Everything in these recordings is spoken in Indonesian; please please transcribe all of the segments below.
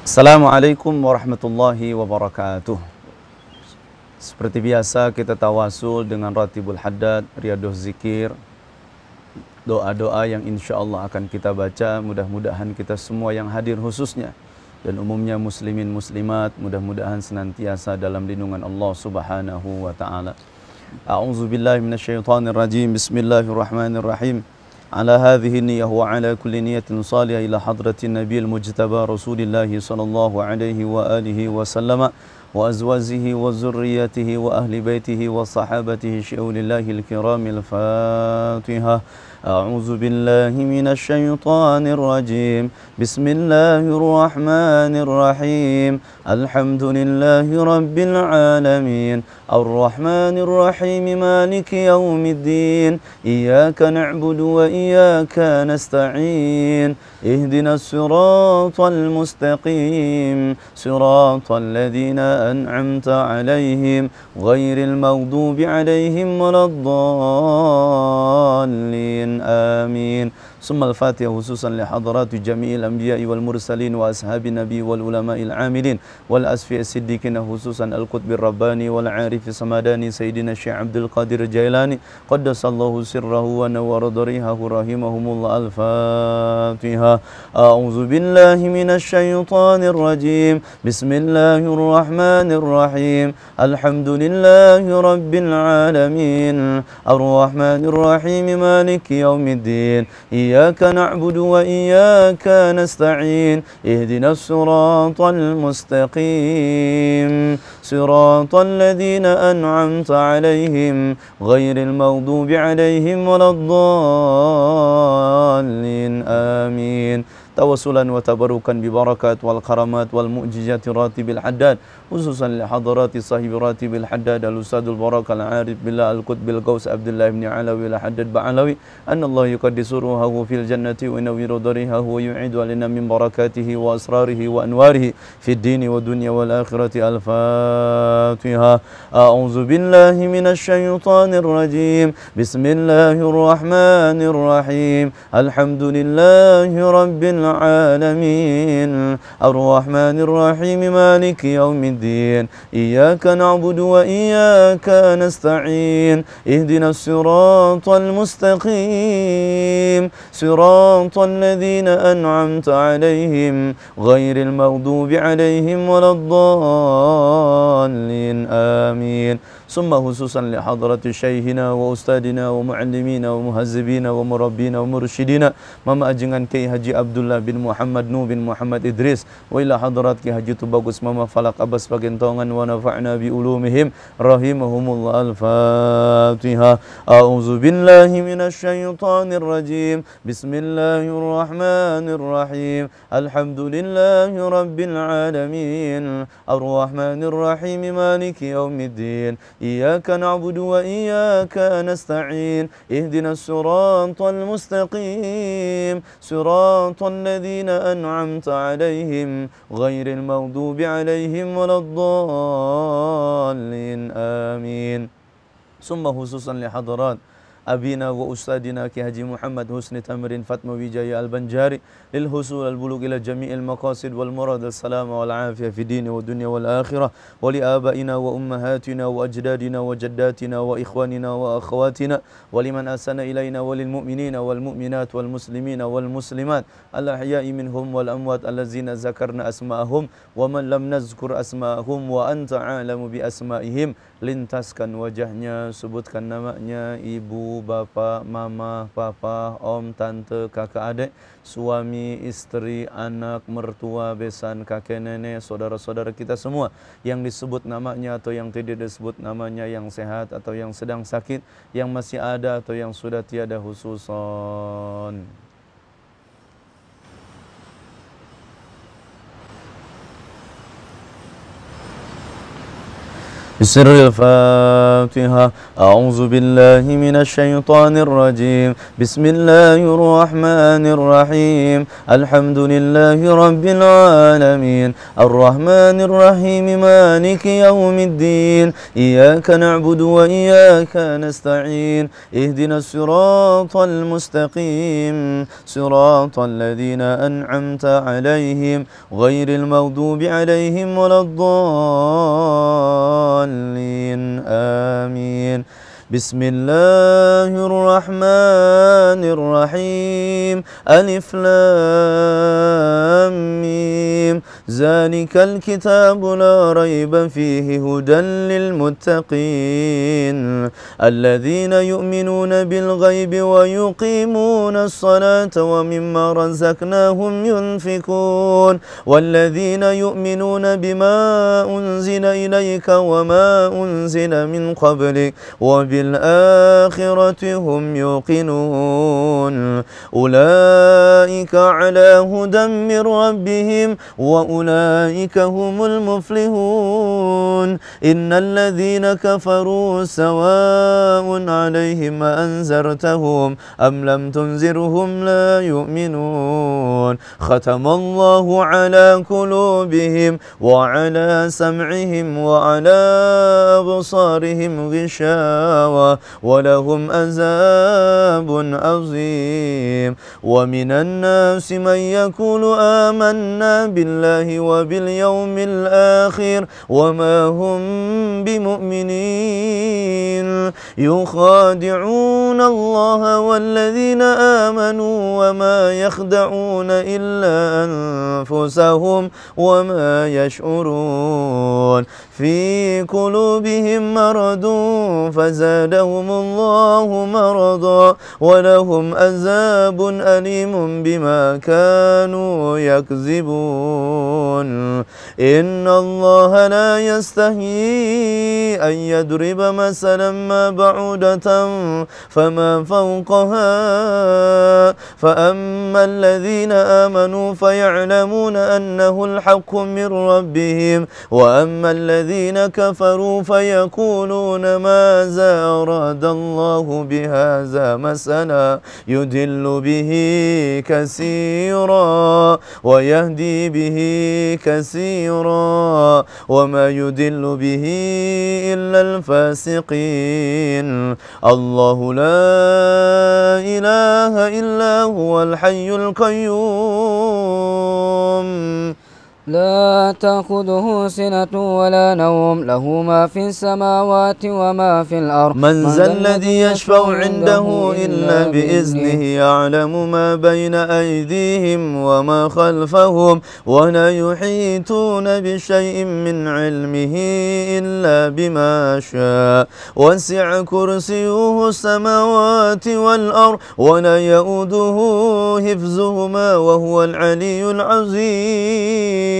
Assalamualaikum warahmatullahi wabarakatuh. Seperti biasa kita tawasul dengan Ratibul Haddad, Riyadhuz Zikir, doa-doa yang insya Allah akan kita baca. Mudah-mudahan kita semua yang hadir khususnya dan umumnya muslimin muslimat mudah-mudahan senantiasa dalam lindungan Allah Subhanahu wa taala. A'udzu billahi minasyaitonir rajim. Bismillahirrahmanirrahim. على هذه النية وعلى كل نية صالحة إلى حضرة النبي المجتبى رسول الله صلى الله عليه وآله وسلم وأزواجه وذريته وأهل بيته وصحابته شؤون الله الكرام الفاتحة. أعوذ بالله من الشيطان الرجيم. بسم الله الرحمن الرحيم. الحمد لله رب العالمين الرحمن الرحيم مالك يوم الدين إياك نعبد وإياك نستعين اهدنا الصراط المستقيم صراط الذين أنعمت عليهم غير المغضوب عليهم ولا الضالين آمين. ثم الفاتحة خصوصا لحضرات جميع الأنبياء والمرسلين وأصحاب النبي والعلماء العاملين والأصفياء الصديقين خصوصا القطب الرباني والعارف السمداني سيدنا الشيخ عبد القادر الجيلاني قدس الله سره ونور ضريحه رحمهم الله. الفاتحة. أعوذ بالله من الشيطان الرجيم. بسم الله الرحمن الرحيم. الحمد لله رب العالمين الرحمن الرحيم مالك يوم الدين إياك نعبد وإياك نستعين اهدنا الصراط المستقيم صراط الذين أنعمت عليهم غير المغضوب عليهم ولا الضالين آمين. توسلا وتبركا ببركات والكرامات والمعجزات راتب الحداد خصوصا لحضرات صاحب راتب الحداد الأستاذ البركة العارف بالله القطب الغوث عبد الله بن علوي الحداد بعلوي أن الله يقدس روحه في الجنة وينور ضريحه ويعيد علينا من بركاته وأسراره وأنواره في الدين والدنيا والآخرة. الفاتحة. أعوذ بالله من الشيطان الرجيم. بسم الله الرحمن الرحيم. الحمد لله رب العالمين الرحمن الرحيم مالك يوم الدين إياك نعبد وإياك نستعين اهدنا الصراط المستقيم صراط الذين أنعمت عليهم غير المغضوب عليهم ولا الضالين آمين. ثم خصوصا لحضرة شيخنا وأستاذنا ومعلمينا ومهذبينا ومربينا ومرشدينا ماما أجنgan Kiai Haji Abdullah bin Muhammad Nuh bin Muhammad Idris wa ila hadrat Kiai Haji Tubagus Mama Falak Abbas Pagentongan wa nafa'na bi ulumihim rahimahumullah. Al-Fatihah. A'udzu billahi minasy syaithanir rajim. Bismillahir rahmanir rahim. Alhamdulillahi rabbil alamin arrahmanir rahim maliki yaumiddin إياك نعبد وإياك نستعين اهدنا الصراط المستقيم صراط الذين أنعمت عليهم غير المغضوب عليهم ولا الضالين آمين. ثم خصوصا لحضرات أبينا وأستاذنا كي حجي محمد حسن تمرين فاطمة وجاي البنجاري للحصول البلوغ إلى جميع المقاصد والمراد السلامة والعافية في الدين والدنيا والآخرة ولآبائنا وأمهاتنا وأجدادنا وجداتنا وإخواننا وأخواتنا ولمن أحسن إلينا وللمؤمنين والمؤمنات والمسلمين والمسلمات الأحياء منهم والأموات الذين ذكرنا أسماءهم ومن لم نذكر أسماءهم وأنت عالم بأسمائهم. Lintaskan wajahnya, sebutkan namanya, ibu, bapak, mama, papa, om, tante, kakak, adik, suami, istri, anak, mertua, besan, kakek, nenek, saudara-saudara kita semua yang disebut namanya atau yang tidak disebut namanya, yang sehat atau yang sedang sakit, yang masih ada atau yang sudah tiada khususon. بسر الفاتحة. أعوذ بالله من الشيطان الرجيم. بسم الله الرحمن الرحيم. الحمد لله رب العالمين الرحمن الرحيم مالك يوم الدين. إياك نعبد وإياك نستعين. اهدنا الصراط المستقيم صراط الذين أنعمت عليهم غير المغضوب عليهم ولا الضالين. آمين. بسم الله الرحمن الرحيم. ألف لام ميم. ذلك الكتاب لا ريب فيه هدى للمتقين الذين يؤمنون بالغيب ويقيمون الصلاة ومما رزقناهم ينفقون والذين يؤمنون بما أنزل إليك وما أنزل من قبلك وبالآخرة هم يوقنون أولئك على هدى من ربهم وأولئك هم المفلحون. إن الذين كفروا سواء عليهم أنذرتهم أم لم تنذرهم لا يؤمنون. ختم الله على قلوبهم وعلى سمعهم وعلى أبصارهم غشاوة ولهم عذاب عظيم. ومن الناس من يقول آمنا بالله وباليوم الآخر وما هم بمؤمنين يخادعون الله والذين آمنوا وما يخدعون إلا أنفسهم وما يشعرون. في قلوبهم مرض فزادهم الله مرضا ولهم عذاب أليم بما كانوا يكذبون. إن الله لا يستحيي أن يضرب مثلا ما بعودة فما فوقها فأما الذين آمنوا فيعلمون أنه الحق من ربهم وأما الذين كفروا فيقولون ماذا أراد الله بهذا مثلا يضل به كثيرا ويهدي به كثيرا وما يضل به إلا الفاسقين. الله لا إله إلا هو الحي القيوم لا تأخذه سنة ولا نوم له ما في السماوات وما في الأرض. من ذا الذي يشفع عنده إلا بإذنه يعلم ما بين أيديهم وما خلفهم ولا يحيطون بشيء من علمه إلا بما شاء وسع كرسيه السماوات والأرض ولا يؤوده حفظهما وهو العلي العظيم.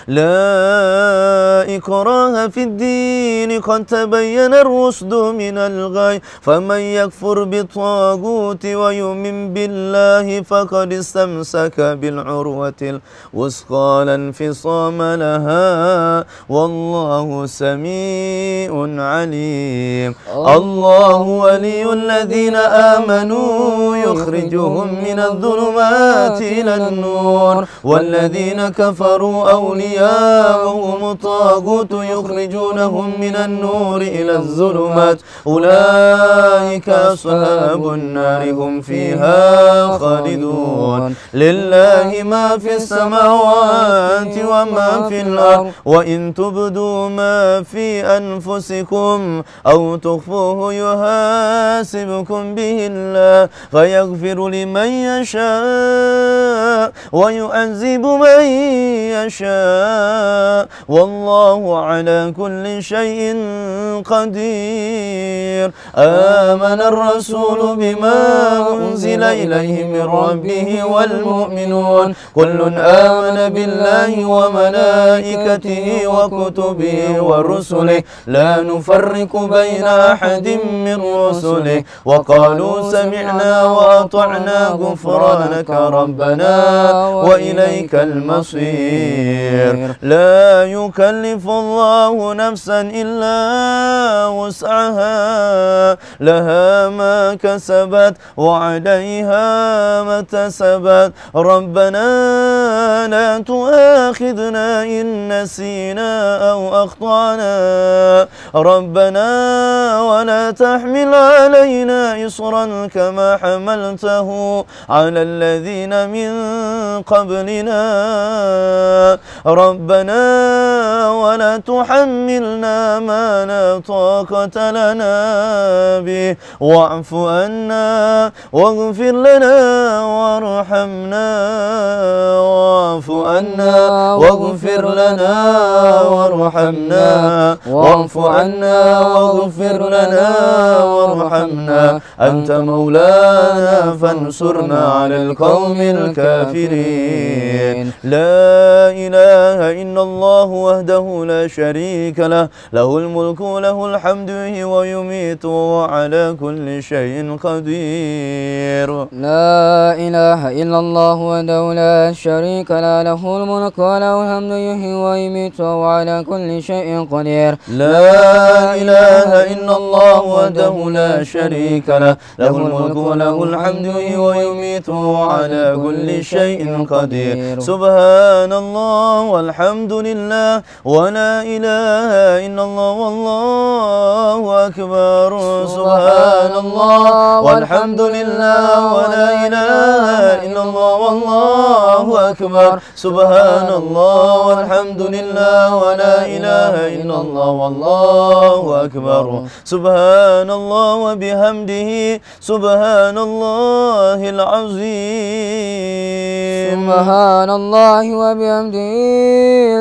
لا إكراه في الدين قد تبين الرشد من الغي فمن يكفر بالطاغوت ويؤمن بالله فقد استمسك بالعروة الوثقى لا انفصام لها والله سميع عليم. الله ولي الذين آمنوا يخرجهم من الظلمات إلى النور والذين كفروا أولياءهم الطاغوت يخرجونهم من النور إلى الظلمات أولئك أصحاب النار هم فيها خالدون. لله ما في السماوات وما في الأرض وإن تبدوا ما في أنفسكم أو تخفوه يحاسبكم به الله فيغفر لمن يشاء ويعذب من يشاء والله على كل شيء قدير. آمن الرسول بما أنزل إليه من ربه والمؤمنون كل آمن بالله وملائكته وكتبه ورسله لا نفرق بين أحد من رسله وقالوا سمعنا وأطعنا غفرانك ربنا وإليك المصير. قدير لا يكلف الله نفسا إلا وسعها لها ما كسبت وعليها ما اكتسبت ربنا لا تؤاخذنا إن نسينا أو أخطأنا ربنا ولا تحمل علينا إصرا كما حملته على الذين من قبلنا ربنا ولا تحملنا ما لا طاقة لنا به واعف عنا واغفر لنا وارحمنا واعف عنا واغفر لنا وارحمنا واعف عنا واغفر لنا وارحمنا أنت مولانا فانصرنا على القوم الكافرين لا إله إلا الله وحده لا شريك له له الملك وله الحمد ويميت وعلى كل شيء قدير لا إله إلا الله وحده لا شريك له له الملك وله الحمد يحيي ويميت وعلى كل شيء قدير لا إله إلا الله وحده لا شريك له له الملك وله الحمد ويميت وعلى كل شيء قدير سبحان الله والحمد لله ولا إله إلا الله والله أكبر سبحان الله والحمد لله ولا إله إلا الله والله أكبر سبحان الله والحمد لله ولا إله إلا الله والله أكبر سبحان الله وبحمده سبحان الله العظيم سبحان الله وبحمده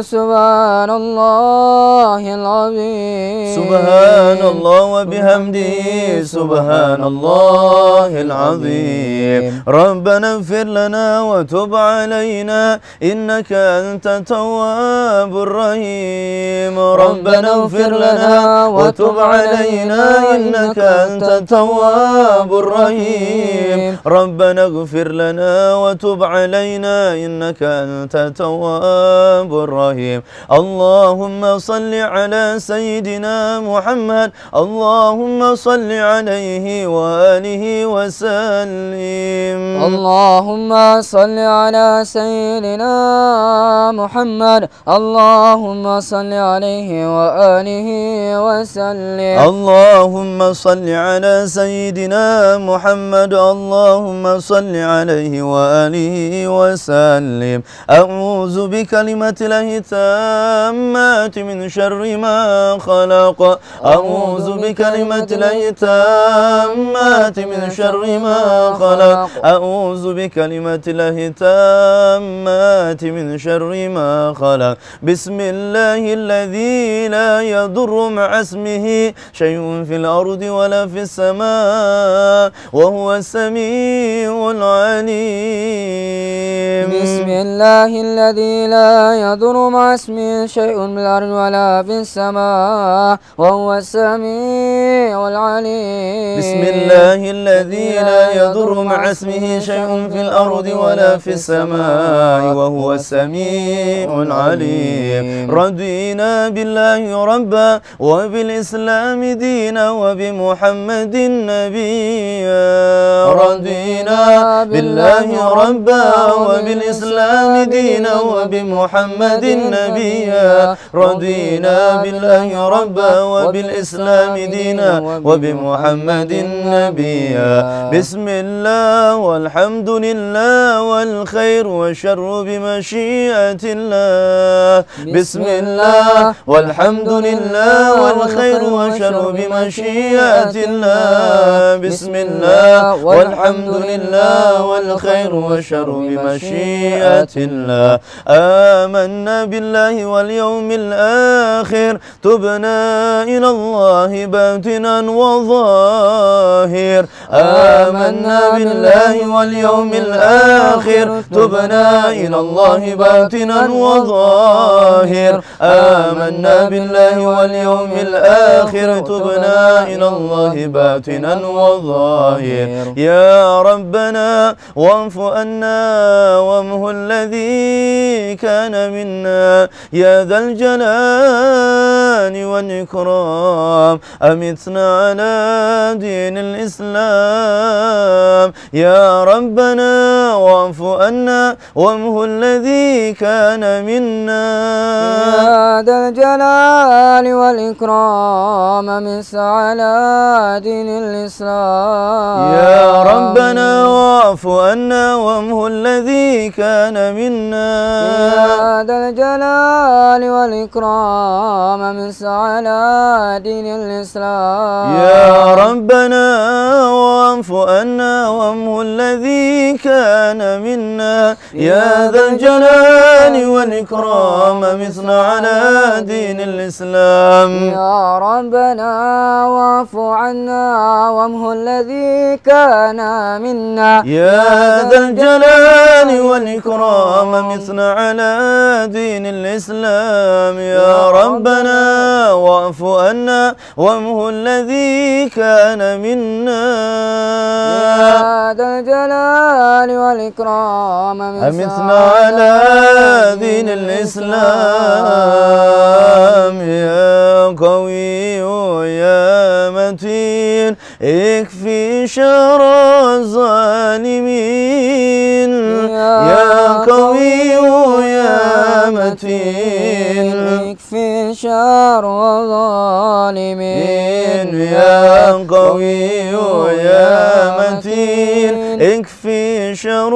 سبحان الله العظيم سبحان الله وبحمده سبحان الله العظيم ربنا اغفر لنا وتب علينا إنك أنت التواب الرحيم ربنا اغفر لنا وتب علينا إنك أنت التواب الرحيم ربنا اغفر لنا وتب علينا إنك أنت التواب الرحيم اللهم صل على سيدنا محمد اللهم صل عليه وآله وسلم اللهم صل على سيدنا محمد اللهم صل عليه وآله وسلم اللهم صل على سيدنا محمد اللهم صل عليه وآله وسلم أعوذ بكلمة الله التامات من شر ما خلق أعوذ بكلمة الله التامات من شر ما خلق أعوذ بكلمة الله التامات من شر ما خلق بسم الله الذي لا يضر مع اسمه شيء في الأرض ولا في السماء وهو السميع العليم بسم الله الذي لا يضر مع اسمه شيء في الأرض ولا في السماء وهو السميع العليم بسم الله الذي لا يضر مع اسمه شيء في الأرض ولا في السماء وهو السميع العليم رضينا بالله ربا وبالإسلام دينا وبمحمد نبيا رضينا بالله ربا وبالإسلام دينا وبمحمد نبيا رضينا بالله ربا وبالإسلام دينا وبمحمد نبيا بسم الله والحمد لله والخير والشر بمشيئة الله بسم الله والحمد لله والخير والشر بمشيئة الله بسم الله والحمد لله والخير والشر بمشيئة الله آمنا بالله واليوم الآخر تبنا إلى الله باطنا وظاهر آمنا بالله واليوم الآخر تبنا إلى الله باطنا وظاهر آمنا بالله واليوم الآخر تبنا إلى الله باطنا وظاهر يا ربنا واعف عنا وامه الذي كان منا يا ذا الجلال والإكرام أمتنا على دين الإسلام يا ربنا واعف عنا وامه الذي كان منا يا ذا الجلال والإكرام أمس على دين الإسلام يا ربنا واعف عنا وامه الذي كان منا يا ذا الجلال والإكرام أمس على دين الإسلام يا ربنا واعف عنا وامه الذي كان منا يا ذا الجلال والإكرام مثنى على دين الإسلام يا ربنا واعف عنا وامه الذي كان منا يا ذا الجلال والإكرام مثنى على دين الإسلام يا ربنا واعف عنا وامه الذي كان منا يا ذا الجلال والإكرام أمثنا على دين الإسلام يا قوي يا متين اكفي شر الظالمين يا قوي يا متين اكفي شر الظالمين يا قوي يا متين اكفي شر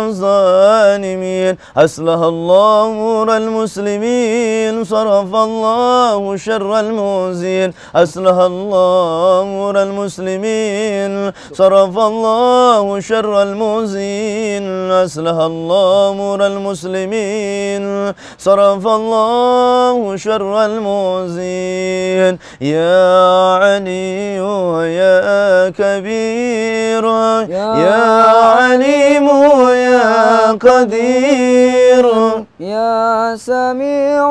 الظالمين أصلح الله أمور المسلمين صرف الله شر المؤذين أصلح الله أمور المسلمين صرف الله شر المؤذين أصلح الله أمور المسلمين صرف الله شر المؤذين يا علي يا كبير يا عليم يا قدير يا سميع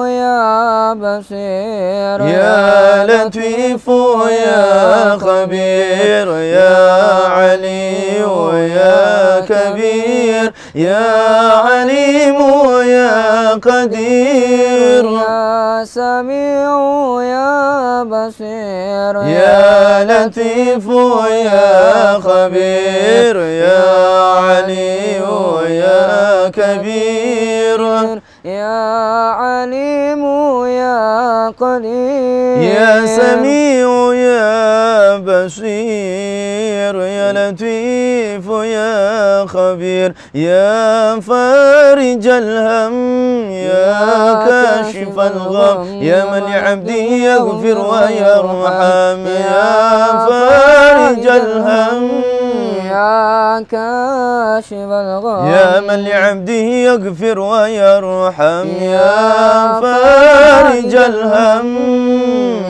يا بصير يا لطيف يا خبير يا علي يا كبير يا عليم يا قدير يا سميع يا بصير يا لطيف يا خبير يا علي يا كبير يا عليم يا قدير يا سميع يا بصير يا لطيف يا خبير يا فارج الهم يا كاشف الغم يا من لعبده يغفر ويرحم يا فارج الهم يا كاشف الغم يا من لعبده يغفر ويرحم يا فارج الهم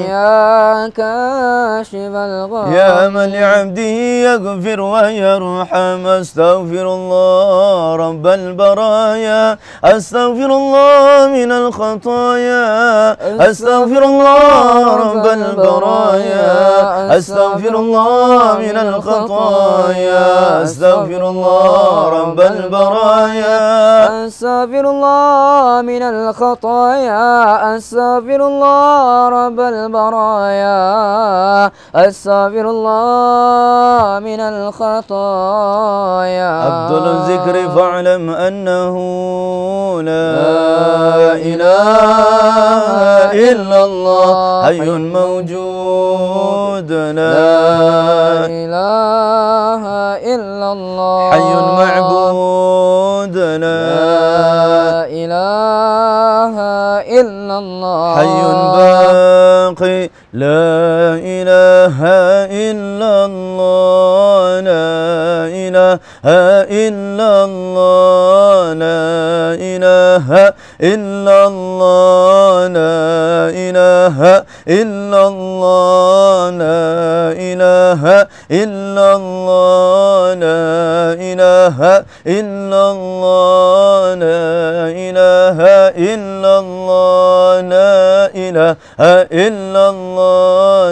يا كاشف الغم يا من لعبده يغفر ويرحم أستغفر الله رب البرايا أستغفر الله من الخطايا أستغفر الله رب البرايا أستغفر الله من الخطايا أستغفر الله رب البرايا أستغفر الله من الخطايا أستغفر الله رب البرايا أستغفر الله من الخطايا أفضل الذكر فاعلم أنه لا إله إلا الله حي موجود لا إله إلا الله حي معبود لا إله إلا الله حي باقي لا إله إلا الله لا إله إلا الله لا إله إلا الله لا إله إلا الله لا إله إلا الله لا إله إلا الله لا إله إلا الله لا إله إلا الله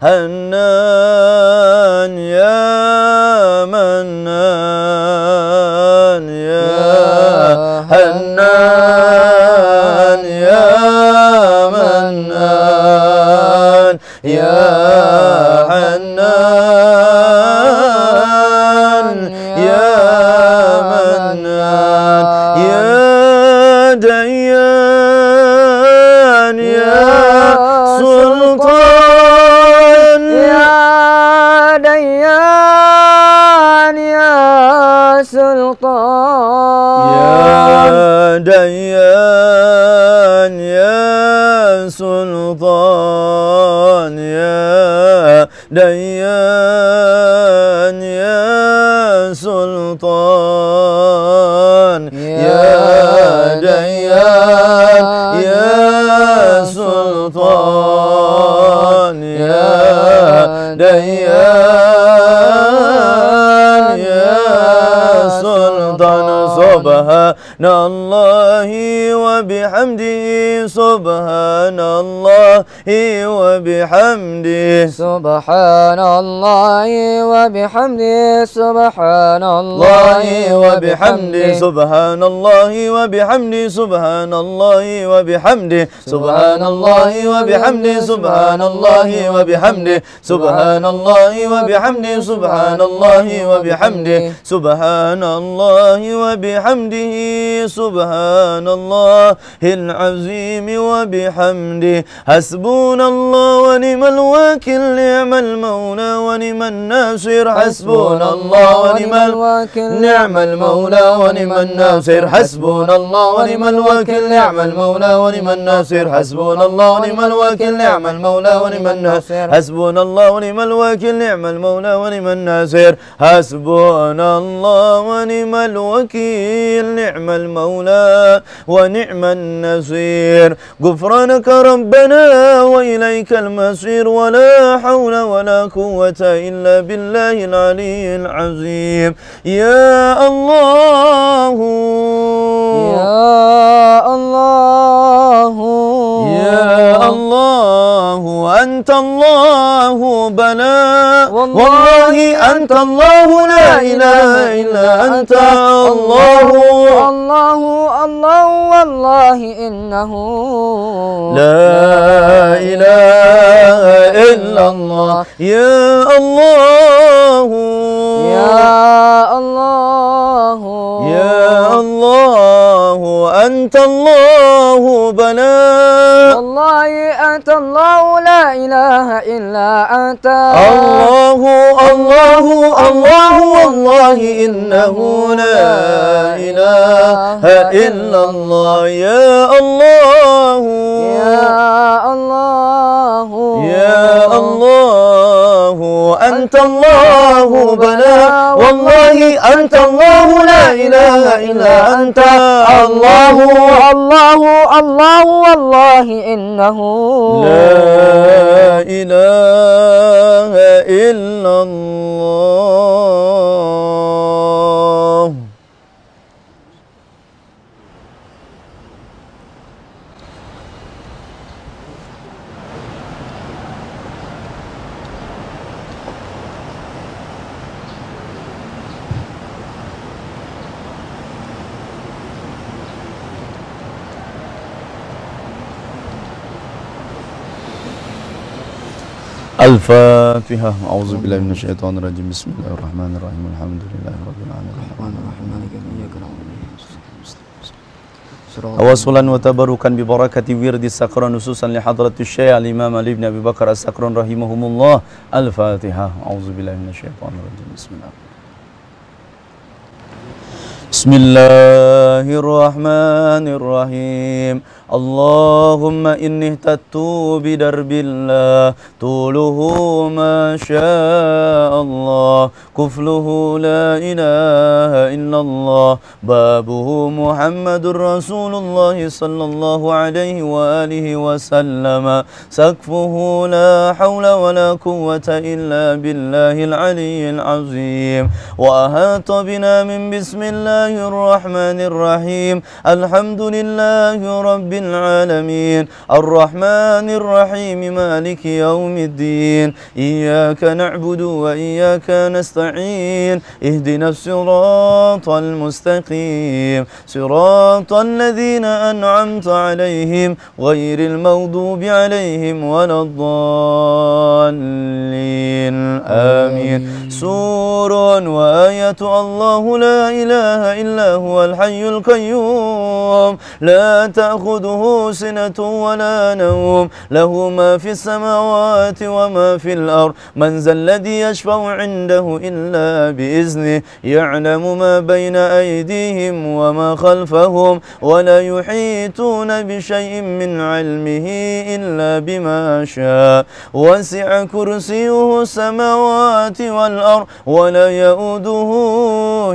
Hannan ya Mannan ya Hannan ya Mannan ya Hannan ya Mannan ya Dayyan ya Sultan ya Dayyan ya Sultan ya Dayyan ya Sultan ya Dayyan ya Sultan ya Dayyan ya Sultan ya Dayyan ya Sultan Subhanallahi wa bihamdihi Subhanallahi wa bihamdihi Subhanallahi wa bihamdihi Subhanallahi wa bihamdihi Subhanallahi wa bihamdihi Subhanallahi wa bihamdihi Subhanallahi wa bihamdihi Subhanallahi wa bihamdihi Subhanallahi wa bihamdihi Subhanallahi wa bihamdihi Subhanallahi wa bihamdihi Subhanallahil azim wa bihamdihi Hasbunallah wa ni'mal wakil ni'mal maula wa ni'man nasir Hasbunallah wa ni'mal wakil ni'mal maula wa ni'man nasir Hasbunallah wa ni'mal wakil ni'mal maula wa ni'man nasir Hasbunallah wa ni'mal wakil ni'mal maula wa ni'man nasir Hasbunallah wa ni'mal wakil ni'mal maula wa ni'man nasir Hasbunallah wa ni'mal wakil ni'mal maula wa ni'man nasir غفرانك ربنا وإليك المصير ولا حول ولا قوة إلا بالله العلي العظيم يا الله يا الله يا الله أنت الله بلا والله أنت الله لا إله إلا أنت الله الله الله والله إنه لا إله إلا الله يا الله يا الله يا الله أنت الله بلا والله أنت الله لا إله إلا أنت الله الله الله والله إنه لا إله إلا الله يا الله يا الله يا الله أنت الله بلا والله أنت الله لا إله إلا أنت الله الله الله والله إنه لا إله إلا الله الفاتحة أعوذ بالله من الشيطان الرجيم بسم الله الرحمن الرحيم الحمد لله رب العالمين توصلا وتبركا ببركة ورد السكران نصوصا لحضرة الشيخ الإمام علي بن أبي بكر السكران رحمهم الله الفاتحة أعوذ بالله من الشيطان الرجيم بسم الله بسم الله الرحمن الرحيم اللهم إني اهتدت بدرب الله طوله ما شاء الله كفله لا إله إلا الله بابه محمد رسول الله صلى الله عليه وآله وسلم سقفه لا حول ولا قوة إلا بالله العلي العظيم وأحاط بنا من بسم الله الرحمن الرحيم الحمد لله رب العالمين الرحمن الرحيم مالك يوم الدين إياك نعبد وإياك نستعين اهدنا الصراط المستقيم صراط الذين أنعمت عليهم غير المغضوب عليهم ولا الضالين آمين سور وآية الله لا إله إلا هو الحي القيوم لا تأخذه سنة ولا نوم له ما في السماوات وما في الأرض من ذا الذي يشفع عنده إلا بإذنه يعلم ما بين أيديهم وما خلفهم ولا يحيطون بشيء من علمه إلا بما شاء وسع كرسيه السماوات والأرض ولا يؤوده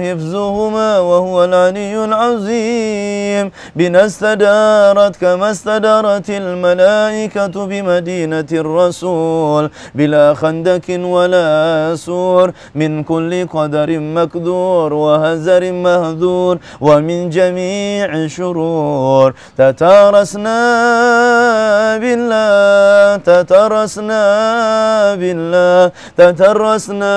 حفظهما وهو العلي العظيم بنا استدارت كما استدارت الملائكة بمدينة الرسول بلا خندق ولا سور من كل قدر مقدور وهزر مهذور ومن جميع شرور تتارسنا بالله تترسنا بالله تترسنا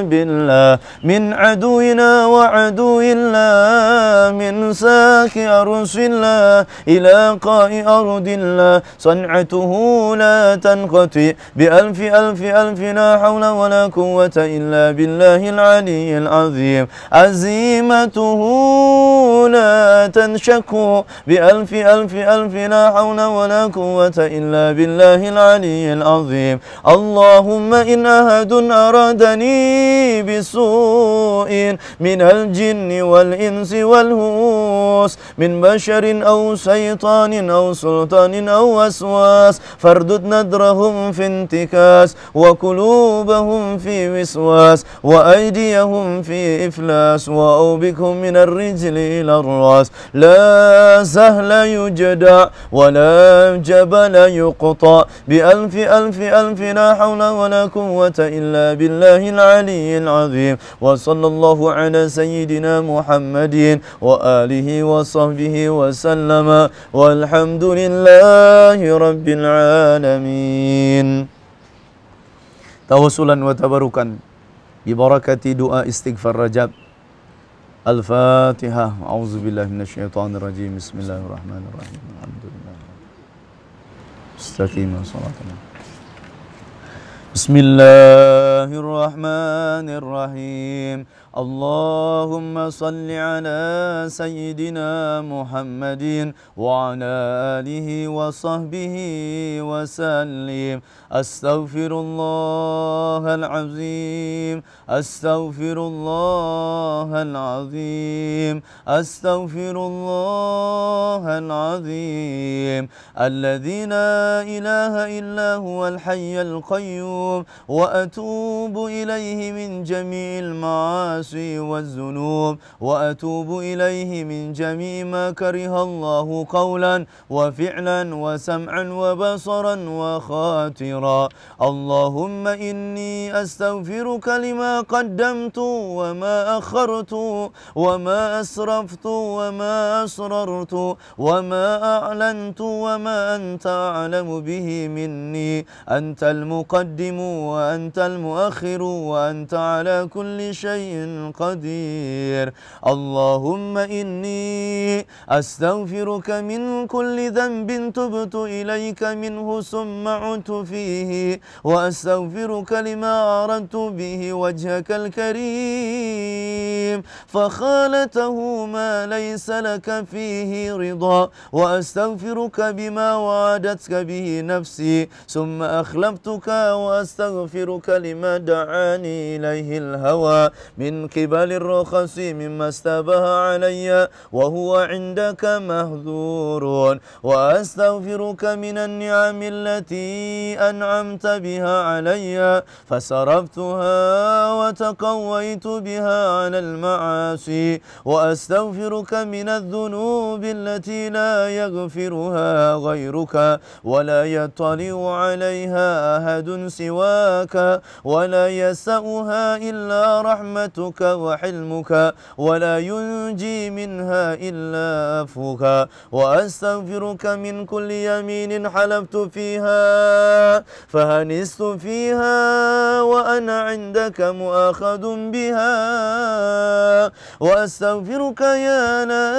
بالله من عدونا وعدو الله من ساك أرس الله إلى قاء أرض الله صنعته لا تنقطع بألف ألف ألف لا حول ولا قوة إلا بالله العلي العظيم عزيمته لا تنشك بألف ألف ألف لا حول ولا قوة إلا بالله العلي العظيم اللهم إن أحد أرادني بسوء من الجن والإنس والهوس من بشر أو شيطان أو سلطان أو وسواس فاردد نذرهم في انتكاس وقلوبهم في وسواس وأيديهم في إفلاس وأوبكهم من الرجل إلى الرأس لا سهل يجدع ولا جبل يقطع بألف ألف ألف لا حول ولا قوة إلا بالله العلي العظيم وصلى الله على سيدنا محمد وآله وصحبه وسلم والحمد لله رب العالمين. Tawasulan wa tabarukan bibarakati doa istighfar Rajab. Al-Fatihah. A'udzubillahi minasyaitonir rajim. Bismillahirrahmanirrahim. Alhamdulillah. Istaqimu salatana. Bismillahirrahmanirrahim. Allahumma salli ala sayyidina Muhammadin wa ala alihi wa sahbihi wa sallim. Astaghfirullahal azim. Astaghfirullahal azim. Astaghfirullahal azim. Alladzi la ilaha illa huwal hayyul qayyum wa atubu ilayhi min jami'il ma'asi والذنوب وأتوب إليه من جميع ما كره الله قولا وفعلا وسمعا وبصرا وخاطرا اللهم إني أستغفرك لما قدمت وما أخرت وما أسرفت وما أسررت وما أعلنت وما أنت أعلم به مني أنت المقدم وأنت المؤخر وأنت على كل شيء قدير اللهم إني أستغفرك من كل ذنب تبت إليك منه ثم عدت فيه وأستغفرك لما أردت به وجهك الكريم فخالته ما ليس لك فيه رضا وأستغفرك بما وعدتك به نفسي ثم أخلفتك وأستغفرك لما دعاني إليه الهوى من قبل الرخص مما استبه علي وهو عندك مهذور وأستغفرك من النعم التي أنعمت بها علي فصرفتها وتقويت بها على المعاصي وأستغفرك من الذنوب التي لا يغفرها غيرك ولا يطلع عليها أحد سواك ولا يسأها إلا رحمتك جودك وحلمك ولا ينجي منها إلا عفوك وأستغفرك من كل يمين حلفت فيها فهنست فيها وأنا عندك مؤاخذ بها وأستغفرك يا لا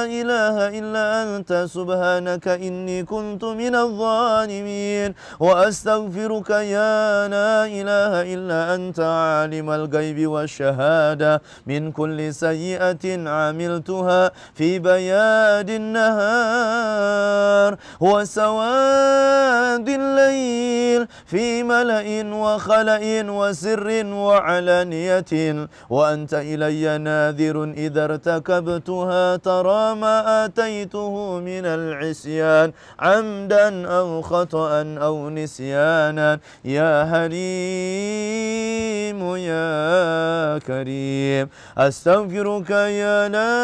إله إلا أنت سبحانك إني كنت من الظالمين وأستغفرك يا لا إله إلا أنت عالم الغيب والشهادة من كل سيئة عملتها في بياد النهار وسواد الليل في ملأ وخلأ وسر وعلانية وأنت إلي ناذر إذا ارتكبتها ترى ما آتيته من العصيان عمدا أو خطأ أو نسيانا يا حليم يا كريم أستغفرك يا لا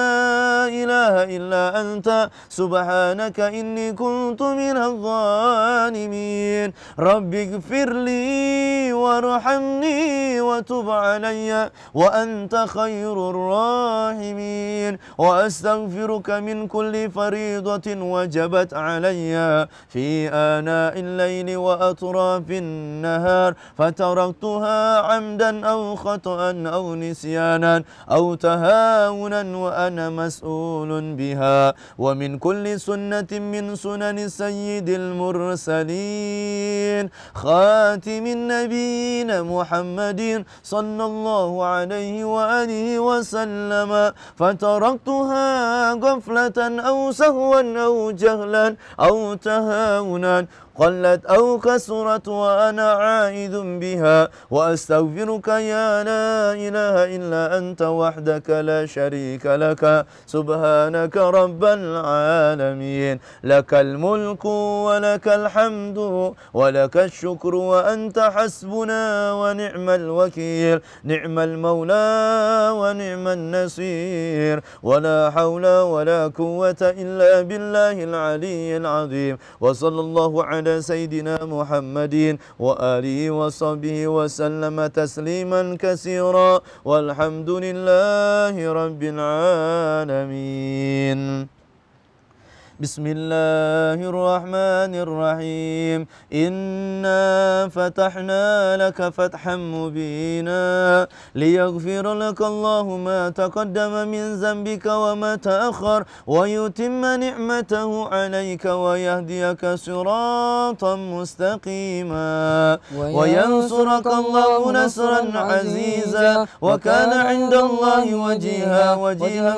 إله إلا أنت سبحانك إني كنت من الظالمين رب اغفر لي وارحمني وتب علي وأنت خير الراحمين وأستغفرك من كل فريضة وجبت علي في آناء الليل وأطراف النهار فتركتها عمدا أو خطأ أو نسيانا أو تهاونا وأنا مسؤول بها ومن كل سنة من سنن سيد المرسلين خاتم النبيين محمد صلى الله عليه وآله وسلم فتركتها غفلة أو سهوا أو جهلا أو تهاونا قلت أو كسرت وأنا عائد بها وأستغفرك يا لا إله إلا أنت وحدك لا شريك لك سبحانك رب العالمين لك الملك ولك الحمد ولك الشكر وأنت حسبنا ونعم الوكيل نعم المولى ونعم النصير ولا حول ولا قوة إلا بالله العلي العظيم وصلى الله على سيدنا محمد وآله وصحبه وسلم تسليما كثيرا والحمد لله رب العالمين بسم الله الرحمن الرحيم إنا فتحنا لك فتحا مبينا ليغفر لك الله ما تقدم من ذنبك وما تأخر ويتم نعمته عليك ويهديك صراطا مستقيما وينصرك الله نصرا عزيزا وكان عند الله وجيها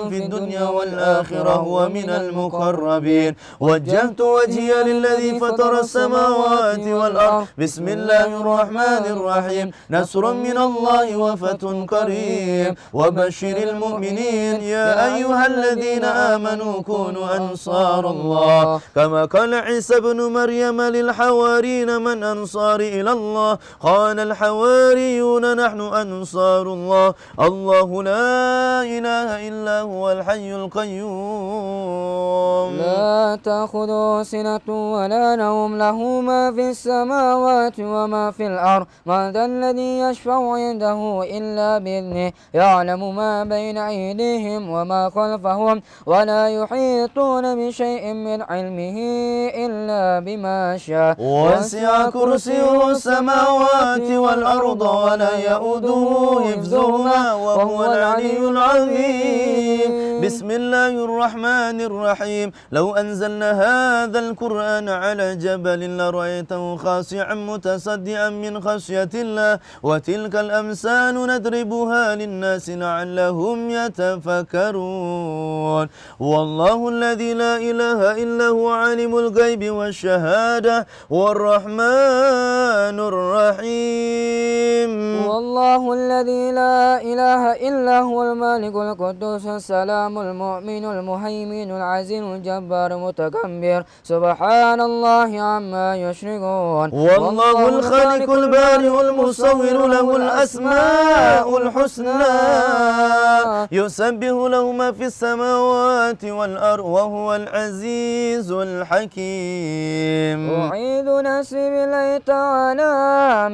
في الدنيا والآخرة ومن المقربين وجهت وجهي للذي فطر السماوات والأرض بسم الله الرحمن الرحيم نصر من الله وفتح قريب وبشر المؤمنين يا أيها الذين آمنوا كونوا أنصار الله كما قال عيسى بن مريم للحوارين من أنصار إلى الله قال الحواريون نحن أنصار الله الله لا إله إلا هو الحي القيوم لا تأخذه سنة ولا نوم له ما في السماوات وما في الأرض من ذا الذي يشفع عنده إلا بإذنه يعلم ما بين أيديهم وما خلفهم ولا يحيطون بشيء من علمه إلا بما شاء وسع كرسيه السماوات والأرض ولا يؤوده حفظهما وهو العلي العظيم بسم الله الرحمن الرحيم لو أنزلنا هذا القرآن على جبل لرأيته خاشعا متصدعا من خشية الله وتلك الأمثال نضربها للناس لعلهم يتفكرون والله الذي لا إله إلا هو عالم الغيب والشهادة والرحمن الرحيم والله الذي لا إله إلا هو الملك القدوس السلام المؤمن المهيمن العزيز الجبار المتكبر سبحان الله عما يشركون والله الخالق البارئ المصور له الأسماء الحسنى يسبح له ما في السماوات والأرض وهو العزيز الحكيم أعيذ نفسي بالله تعالى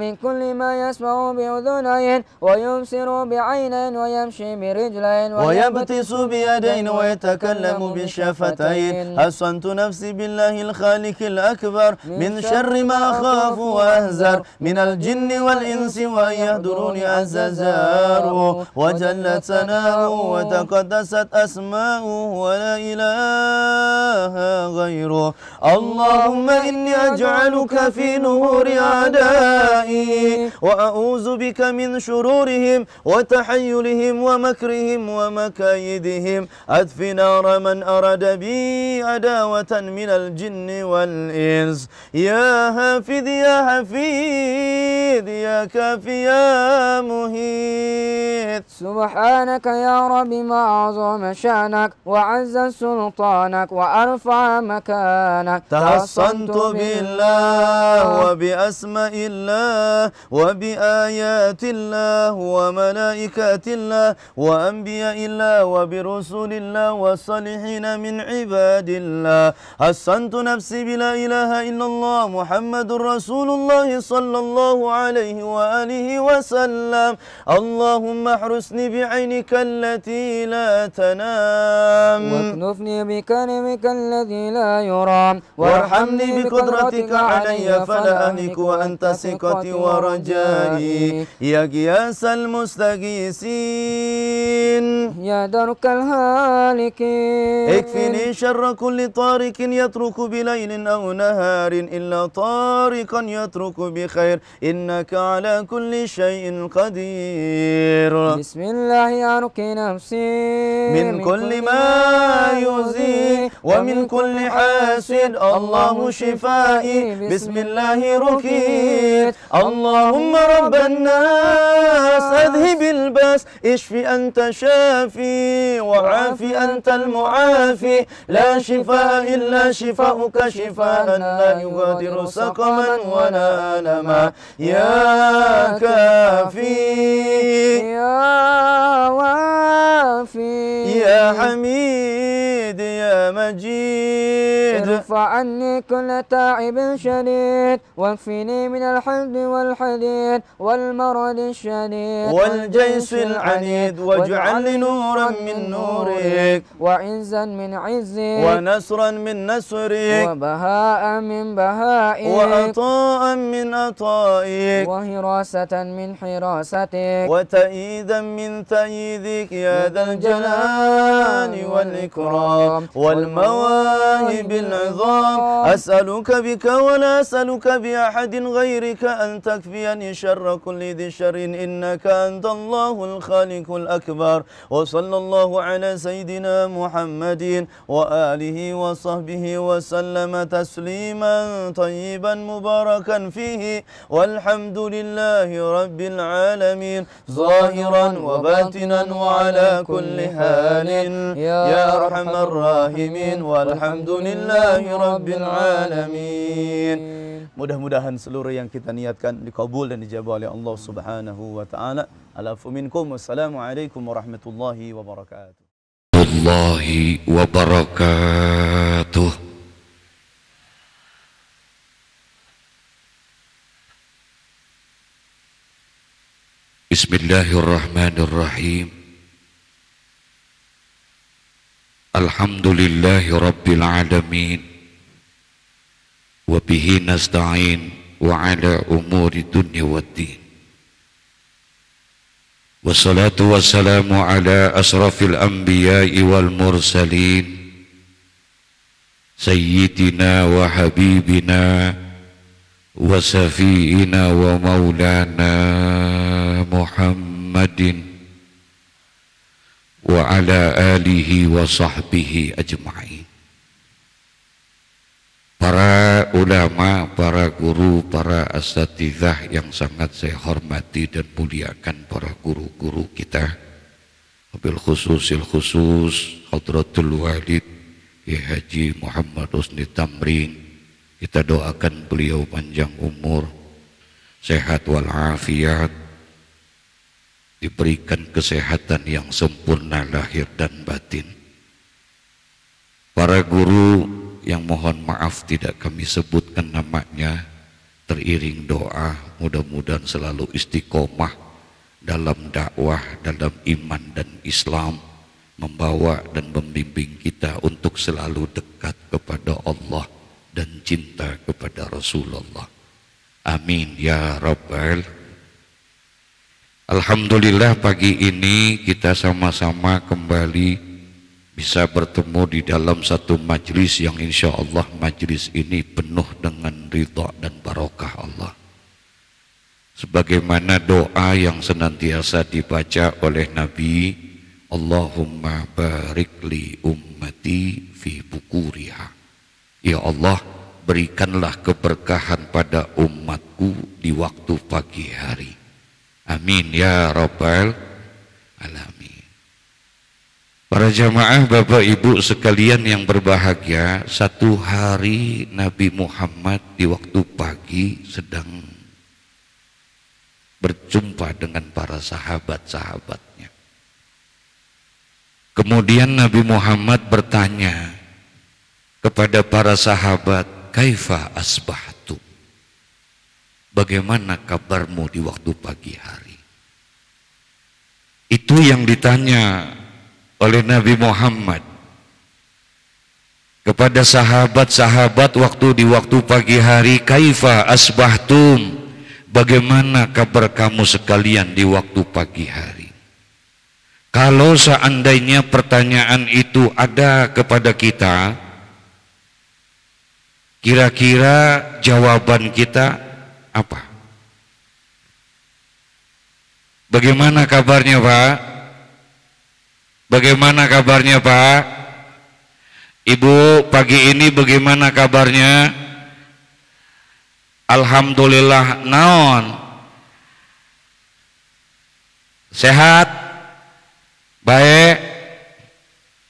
من كل ما يسمع بأذنيه ويبصر بعينين ويمشي برجلين ويبتس بيدين ويتكلم بالشفتين. حصنت نفسي بالله الخالق الأكبر من شر ما أخاف وأهزر من الجن والإنس وأن يهدروني عز جاره وجلت ثناؤه وتقدست أسماؤه ولا إله غيره. اللهم إني أجعلك في نهور أعدائي وأعوذ بك من شرورهم وتحيلهم ومكرهم ومكايدهم. أطف نار من أراد بي عداوة من الجن والإنس. يا حافظ يا حفيظ يا كافي يا مهيت. سبحانك يا رب ما أعظم شأنك وعز سلطانك وأرفع مكانك. تحصنت بالله وبأسماء الله وبآيات الله وملائكة الله وأنبياء الله وبرسول الله والصالحين من عباد الله. حصنت نفسي بلا إله إلا الله محمد رسول الله صلى الله عليه وآله وسلم. اللهم احرسني بعينك التي لا تنام واكنفني بكرمك الذي لا يرام وارحمني بقدرتك علي فلا أهلك وأنت ثقتي ورجائي. يا غياث المستغيثين يا درك الهالكين اكفني شر كل طارق يترك بليل أو نهار إلا طارقا يترك بخير إنك على كل شيء قدير. بسم الله أرقي نفسي من كل ما يؤذي ومن كل حاسد الله شفائي بسم الله رقيت. اللهم رب الناس أذهب الباس اشفي أنت شافي وعافي أنت المعافي. لا شفاء إلا شفاؤك شفاء لا يغادر سقما ولا ألما. يا كافي يا وافي يا حميد يا مجيد. ارفع عني كل تعب شديد واكفني من الحزن والحديد والمرض الشديد والجيش العنيد واجعل لي نورا من نورك وعزا من عزك ونصرا من نصرك وبهاء من بهائك وعطاء من عطائك وحراسة من حراستك وتأييدا من تأييدك يا ذا الجلال والإكرام والمواهب العظام. أسألك بك ولا أسألك بأحد غيرك أن تكفيني شر كل ذي شر إنك أنت الله الخالق الأكبر. وصلى الله على سيدنا محمد وآله وصحبه وسلم تسليما طيبا مباركا فيه والحمد لله رب العالمين ظاهرا وباطنا وعلى كل حال يا أرحم الراحمين والحمد لله رب العالمين. Mudah-mudahan seluruh yang kita niatkan dikabul dan dijabah oleh Allah Subhanahu wa taala. Alafu minkum. Wassalamualaikum warahmatullahi wabarakatuh. Warahmatullahi wabarakatuh. Bismillahirrahmanirrahim. Alhamdulillahi rabbil alamin. Wa bihi nasta'in wa ala umuri dunya waddin. Wassalatu wassalamu ala asrafil anbiya'i wal mursalin sayyidina wa habibina wa safiina wa maulana Muhammadin wa ala alihi wa sahbihi ajma'in. Para ulama, para guru, para asatidzah yang sangat saya hormati dan muliakan, para guru-guru kita, wabil khususil khusus Hadratul Walid Kiai Haji Muhammad Husni Tamrin, kita doakan beliau panjang umur, sehat walafiat, diberikan kesehatan yang sempurna lahir dan batin. Para guru yang mohon maaf tidak kami sebutkan namanya, teriring doa mudah-mudahan selalu istiqomah dalam dakwah, dalam iman dan Islam, membawa dan membimbing kita untuk selalu dekat kepada Allah dan cinta kepada Rasulullah. Amin ya Rabbal. Alhamdulillah pagi ini kita sama-sama kembali bisa bertemu di dalam satu majlis yang insya Allah majlis ini penuh dengan ridha dan barokah Allah. Sebagaimana doa yang senantiasa dibaca oleh Nabi, Allahumma barik li ummati fi bukuriha. Ya Allah, berikanlah keberkahan pada umatku di waktu pagi hari. Amin ya Rabbal alamin. Para jamaah Bapak Ibu sekalian yang berbahagia, satu hari Nabi Muhammad di waktu pagi sedang berjumpa dengan para sahabat-sahabatnya. Kemudian Nabi Muhammad bertanya kepada para sahabat, kaifa asbahtum? Bagaimana kabarmu di waktu pagi hari? Itu yang ditanya oleh Nabi Muhammad kepada sahabat-sahabat di waktu pagi hari, kaifa asbahtum? Bagaimana kabar kamu sekalian di waktu pagi hari? Kalau seandainya pertanyaan itu ada kepada kita, kira-kira jawaban kita apa? Bagaimana kabarnya Pak? Bagaimana kabarnya Pak? Ibu pagi ini bagaimana kabarnya? Alhamdulillah naon? Sehat? Baik?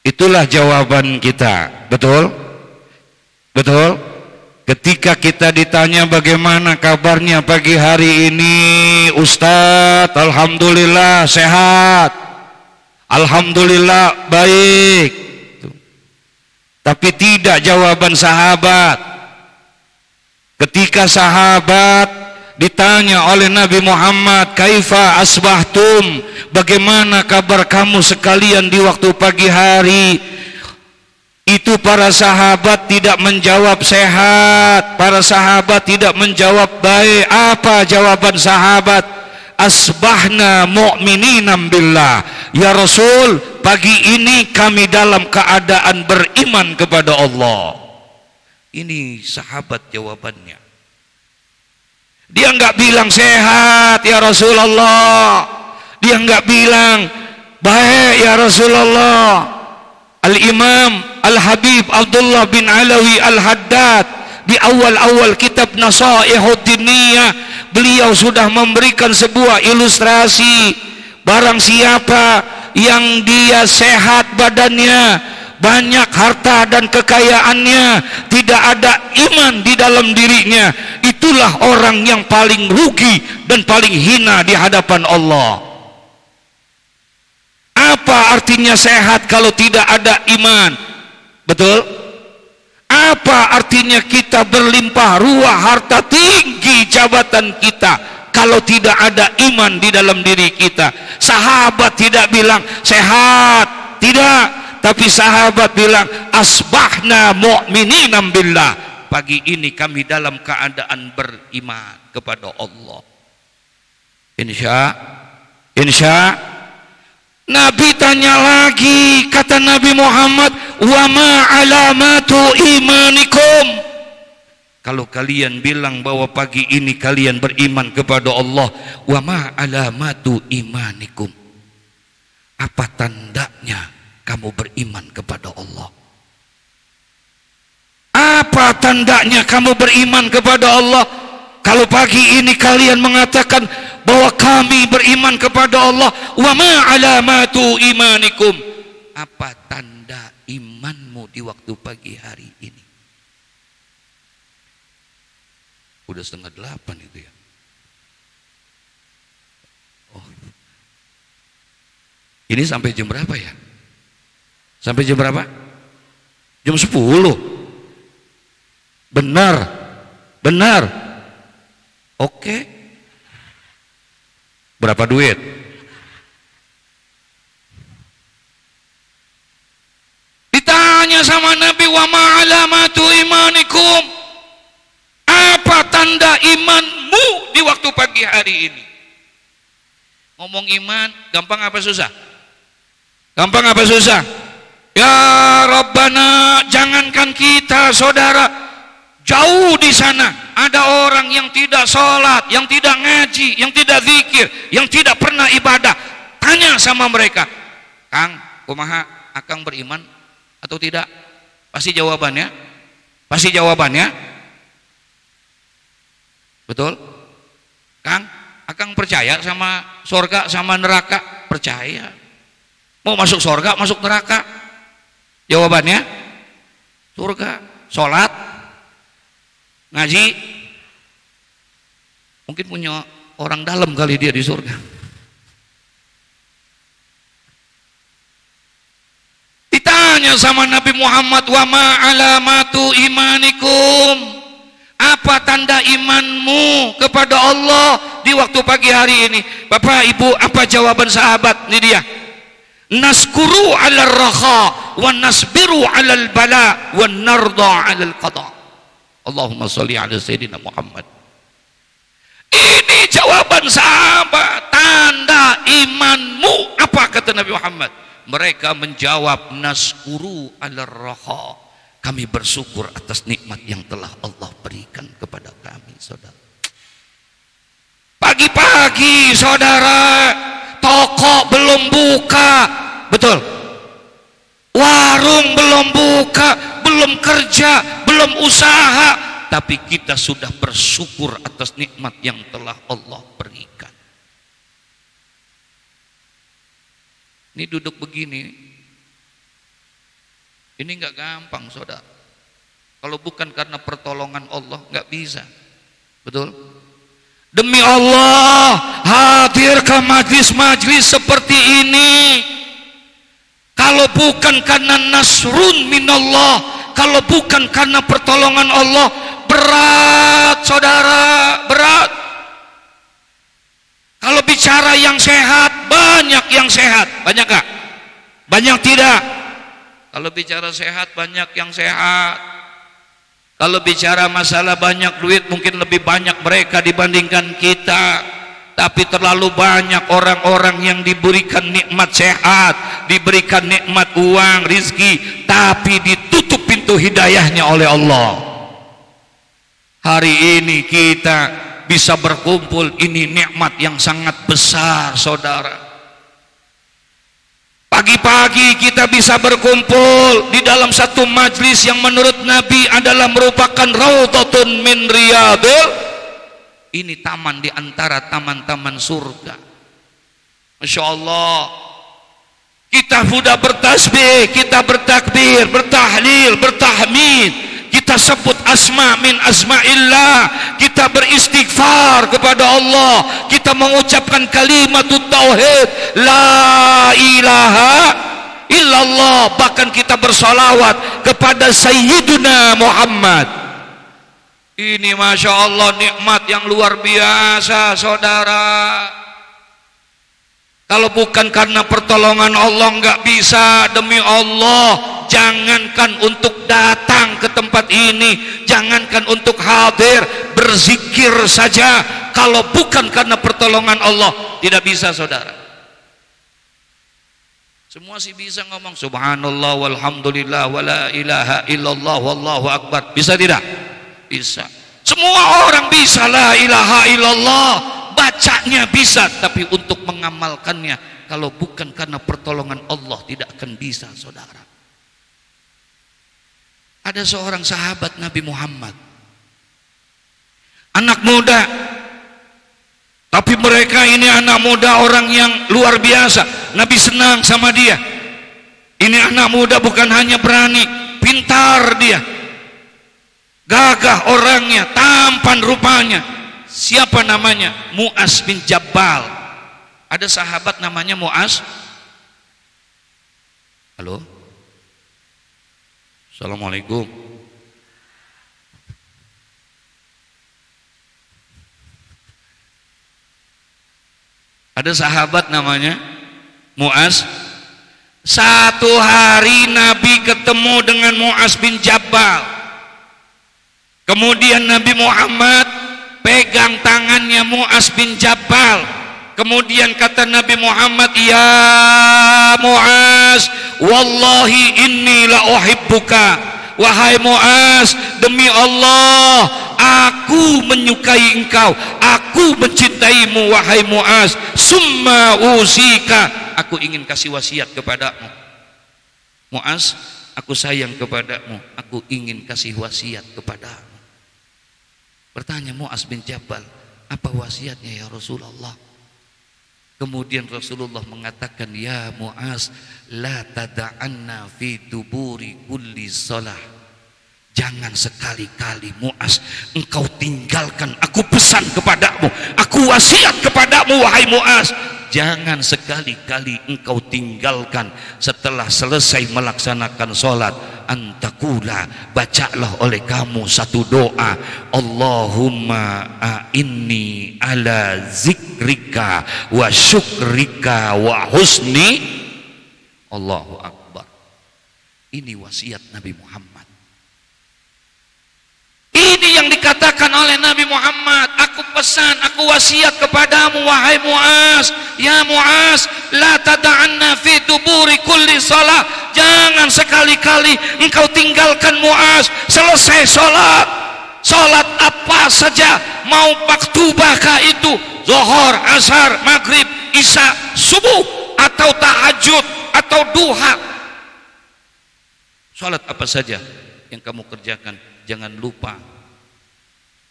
Itulah jawaban kita. Betul? Betul? Ketika kita ditanya bagaimana kabarnya pagi hari ini, Ustadz, alhamdulillah sehat. Alhamdulillah baik. Tapi tidak jawaban sahabat. Ketika sahabat ditanya oleh Nabi Muhammad, kaifa asbahtum? Bagaimana kabar kamu sekalian di waktu pagi hari? Itu para sahabat tidak menjawab sehat. Para sahabat tidak menjawab baik. Apa jawaban sahabat? Asbahna mu'minina billah. Ya Rasul, pagi ini kami dalam keadaan beriman kepada Allah. Ini sahabat jawabannya. Dia enggak bilang sehat ya Rasulullah. Dia enggak bilang baik ya Rasulullah. Al-Imam Al-Habib Abdullah bin Alawi Al-Haddad di awal-awal kitab Nasaihud Diniyah, beliau sudah memberikan sebuah ilustrasi. Barang siapa yang dia sehat badannya, banyak harta dan kekayaannya, tidak ada iman di dalam dirinya, itulah orang yang paling rugi dan paling hina di hadapan Allah. Apa artinya sehat kalau tidak ada iman? Betul? Apa artinya kita berlimpah ruah harta, tinggi jabatan kita, kalau tidak ada iman di dalam diri kita? Sahabat tidak bilang sehat, tidak, tapi sahabat bilang asbahna mu'minina billah. Pagi ini kami dalam keadaan beriman kepada Allah. Insya Nabi tanya lagi, kata Nabi Muhammad, wa ma alamatu imanikum? Kalau kalian bilang bahwa pagi ini kalian beriman kepada Allah, wa ma alamatu imanikum? Apa tandanya kamu beriman kepada Allah? Apa tandanya kamu beriman kepada Allah? Kalau pagi ini kalian mengatakan bahwa kami beriman kepada Allah, wa ma alamatu imanikum? Apa tanda imanmu di waktu pagi hari ini? Udah 7:30 itu ya. Oh. Ini sampai jam berapa ya? Sampai jam berapa? Jam 10. Benar. Benar. Oke. Berapa duit? Ditanya sama Nabi, wa ma alamatu imanikum, apa tanda imanmu di waktu pagi hari ini? Ngomong iman gampang apa susah? Gampang apa susah? Ya Rabbana, jangankan kita saudara, jauh di sana ada orang yang tidak sholat, yang tidak ngaji, yang tidak zikir, yang tidak pernah ibadah. Tanya sama mereka, Kang, kumaha akang beriman atau tidak? Pasti jawabannya betul. Kang, akang percaya sama surga sama neraka? Percaya. Mau masuk surga, masuk neraka? Jawabannya surga. Sholat, ngaji, mungkin punya orang dalam kali dia di surga. Ditanya sama Nabi Muhammad, wa ma alamatu imanikum, apa tanda imanmu kepada Allah di waktu pagi hari ini? Bapak Ibu, apa jawaban sahabat? Ini dia, naskuru ala raha wa nasbiru ala bala wa narda ala qada. Allahumma sholli ala sayyidina Muhammad. Ini jawaban sahabat, tanda imanmu apa kata Nabi Muhammad? Mereka menjawab, naskuru ala raha, kami bersyukur atas nikmat yang telah Allah berikan kepada kami. Saudara, pagi-pagi saudara, toko belum buka, betul, warung belum buka, belum kerja, belum usaha, tapi kita sudah bersyukur atas nikmat yang telah Allah berikan. Ini duduk begini, ini nggak gampang saudara. Kalau bukan karena pertolongan Allah nggak bisa, betul. Demi Allah, hadir ke majlis-majlis seperti ini, kalau bukan karena nasrun minallah, kalau bukan karena pertolongan Allah, berat saudara, berat. Kalau bicara yang sehat, banyak yang sehat, banyak gak? Banyak tidak? Kalau bicara sehat, banyak yang sehat. Kalau bicara masalah banyak duit, mungkin lebih banyak mereka dibandingkan kita. Tapi terlalu banyak orang-orang yang diberikan nikmat sehat, diberikan nikmat uang, rizki, tapi ditutup pintu hidayahnya oleh Allah. Hari ini kita bisa berkumpul, ini nikmat yang sangat besar saudara. Pagi-pagi kita bisa berkumpul di dalam satu majlis yang menurut Nabi adalah merupakan raudhatun min riyadil, ini taman di antara taman-taman surga. Masya Allah, kita sudah bertasbih, kita bertakbir, bertahlil, bertahmid, kita sebut asma min asma'illah, kita beristighfar kepada Allah, kita mengucapkan kalimat tauhid, la ilaha illallah, bahkan kita bersolawat kepada Sayyiduna Muhammad. Ini Masya Allah nikmat yang luar biasa saudara. Kalau bukan karena pertolongan Allah nggak bisa. Demi Allah, jangankan untuk datang ke tempat ini, jangankan untuk hadir berzikir saja, kalau bukan karena pertolongan Allah tidak bisa saudara. Semua sih bisa ngomong subhanallah walhamdulillah wala ilaha illallah wallahu akbar, bisa tidak? Bisa. Semua orang bisa la ilaha illallah, bacanya bisa, tapi untuk mengamalkannya kalau bukan karena pertolongan Allah tidak akan bisa saudara. Ada seorang sahabat Nabi Muhammad, anak muda, tapi mereka ini anak muda orang yang luar biasa. Nabi senang sama dia. Ini anak muda bukan hanya berani, pintar dia, gagah orangnya, tampan rupanya. Siapa namanya? Mu'az bin Jabal. Ada sahabat namanya Mu'az. Halo, assalamualaikum. Ada sahabat namanya Mu'az. Satu hari Nabi ketemu dengan Mu'az bin Jabal. Kemudian Nabi Muhammad pegang tangannya Mu'az bin Jabal. Kemudian kata Nabi Muhammad, "Ya Mu'az, wallahi inni la uhibbuka." Wahai Mu'az, demi Allah aku menyukai engkau, aku mencintaimu wahai Mu'az. Summa usika, aku ingin kasih wasiat kepadamu. Mu'az, aku sayang kepadamu, aku ingin kasih wasiat kepadamu. Bertanya Mu'az bin Jabal, apa wasiatnya ya Rasulullah? Kemudian Rasulullah mengatakan, "Ya Mu'az, la tada'anna fi duburi kulli salah." Jangan sekali-kali Mu'az engkau tinggalkan, aku pesan kepadamu, aku wasiat kepadamu wahai Mu'az, jangan sekali-kali engkau tinggalkan setelah selesai melaksanakan sholat, antakula, bacalah oleh kamu satu doa, Allahumma a'inni ala zikrika wa syukrika wa husni. Allahu Akbar. Ini wasiat Nabi Muhammad. Ini yang dikatakan oleh Nabi Muhammad, aku pesan, aku wasiat kepadamu wahai Mu'az. Ya Mu'az, la tada'anna fi duburi kulli salah. Jangan sekali-kali engkau tinggalkan Mu'az selesai sholat. Sholat apa saja, mau maktubahkah itu, zuhur, asar, maghrib, isya, subuh, atau tahajud, atau duha. Sholat apa saja yang kamu kerjakan, jangan lupa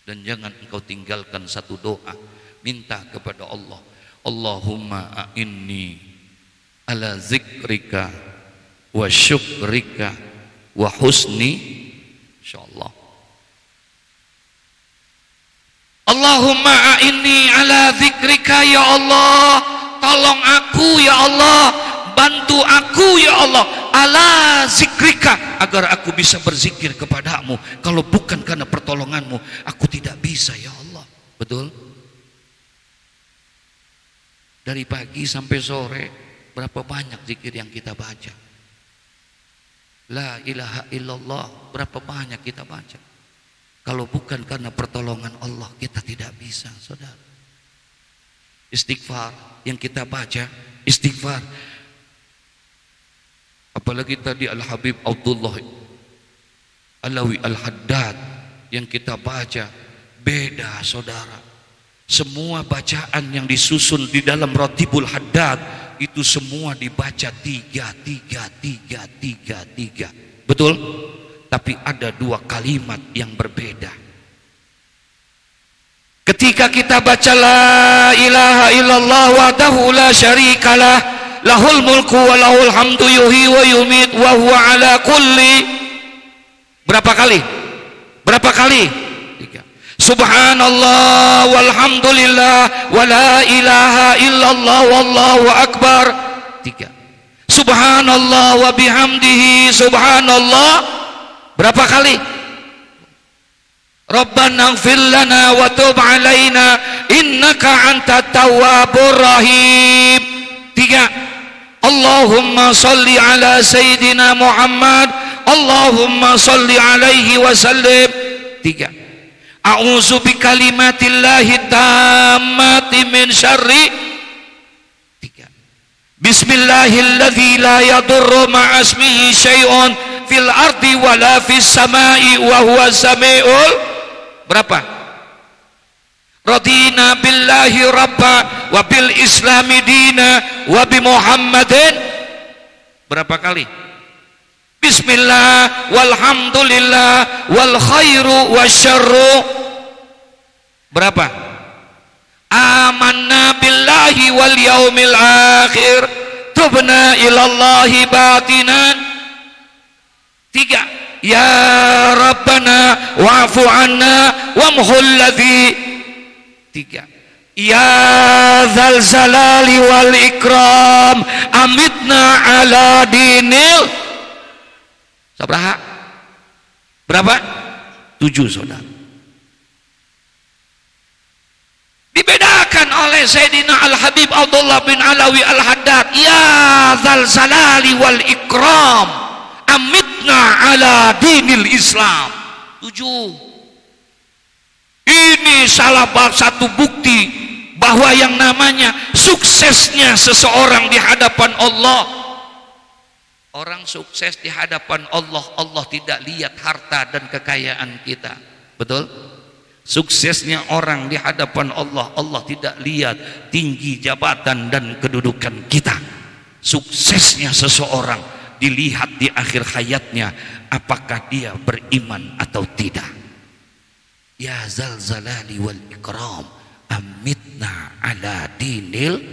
dan jangan engkau tinggalkan satu doa, minta kepada Allah, Allahumma a'inni ala zikrika wa syukrika wa husni, insyaallah. Allahumma a'inni ala zikrika, ya Allah, tolong aku ya Allah, bantu aku ya Allah, ala zikrika, agar aku bisa berzikir kepadamu. Kalau bukan karena pertolonganmu, aku tidak bisa ya Allah. Betul? Dari pagi sampai sore berapa banyak zikir yang kita baca? La ilaha illallah berapa banyak kita baca? Kalau bukan karena pertolongan Allah, kita tidak bisa, saudara. Istighfar yang kita baca, istighfar. Apalagi tadi Al-Habib Abdullah Alawi Al-Haddad yang kita baca, beda saudara. Semua bacaan yang disusun di dalam Ratibul Haddad itu semua dibaca 3. Betul? Tapi ada dua kalimat yang berbeda. Ketika kita baca la ilaha illallah wahdahu la syarikalah, lahul mulku wa lahul hamdu yuhyi wa yumit wa huwa ala kulli, berapa kali? Berapa kali? 3. Subhanallah walhamdulillah wa la ilaha illallah wallahu akbar. 3. Subhanallah wa bihamdihi subhanallah. Berapa kali? Rabbana ighfir lana wa tub alaina innaka antat tawwabur rahim. 3. Allahumma salli ala sayyidina Muhammad, Allahumma salli alaihi wasallim. 3. A'udzu bikalimatillahi tammati min syarri. 3. Bismillahilladzi la yadurru ma'a ismihi syai'un fil ardi wala fis samai wa huwa samiul. Berapa? Radina billahi rabba wa bil islami dina wa bi Muhammadin. Berapa kali? Bismillah walhamdulillah wal khairu wasyarru. Berapa? Amanna billahi wal yaumil akhir, tubna ilallahi batinan. 3. Ya Rabbana wa'fu anna wamhul ladzi. 3. Ya dzal jalali wal ikram amitna ala dinil. Sabraha? Berapa? 7 saudara. Dibedakan oleh Sayyidina Al-Habib Abdullah bin Alawi Al-Haddad, ya dzal zalali wal ikram amitna ala dinil Islam. 7. Ini salah satu bukti bahwa yang namanya suksesnya seseorang di hadapan Allah. Orang sukses di hadapan Allah, Allah tidak lihat harta dan kekayaan kita. Betul? Suksesnya orang di hadapan Allah, Allah tidak lihat tinggi jabatan dan kedudukan kita. Suksesnya seseorang dilihat di akhir hayatnya, apakah dia beriman atau tidak. Ya zal zalali wal ikram amitna ala dinil.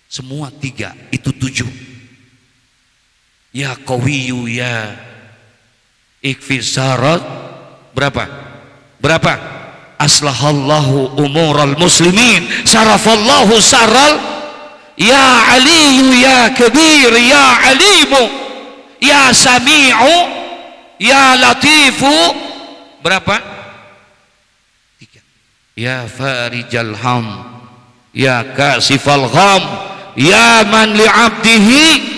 Semua 3 itu 7. Ya qawiyu ya ikfisarat. Berapa? Aslahallahu umural muslimin sarafallahu saral. Ya aliyu ya kabir ya alimu ya sami'u ya latifu. Berapa? Ya farijal ham ya kasifal gham ya man li'abdihi.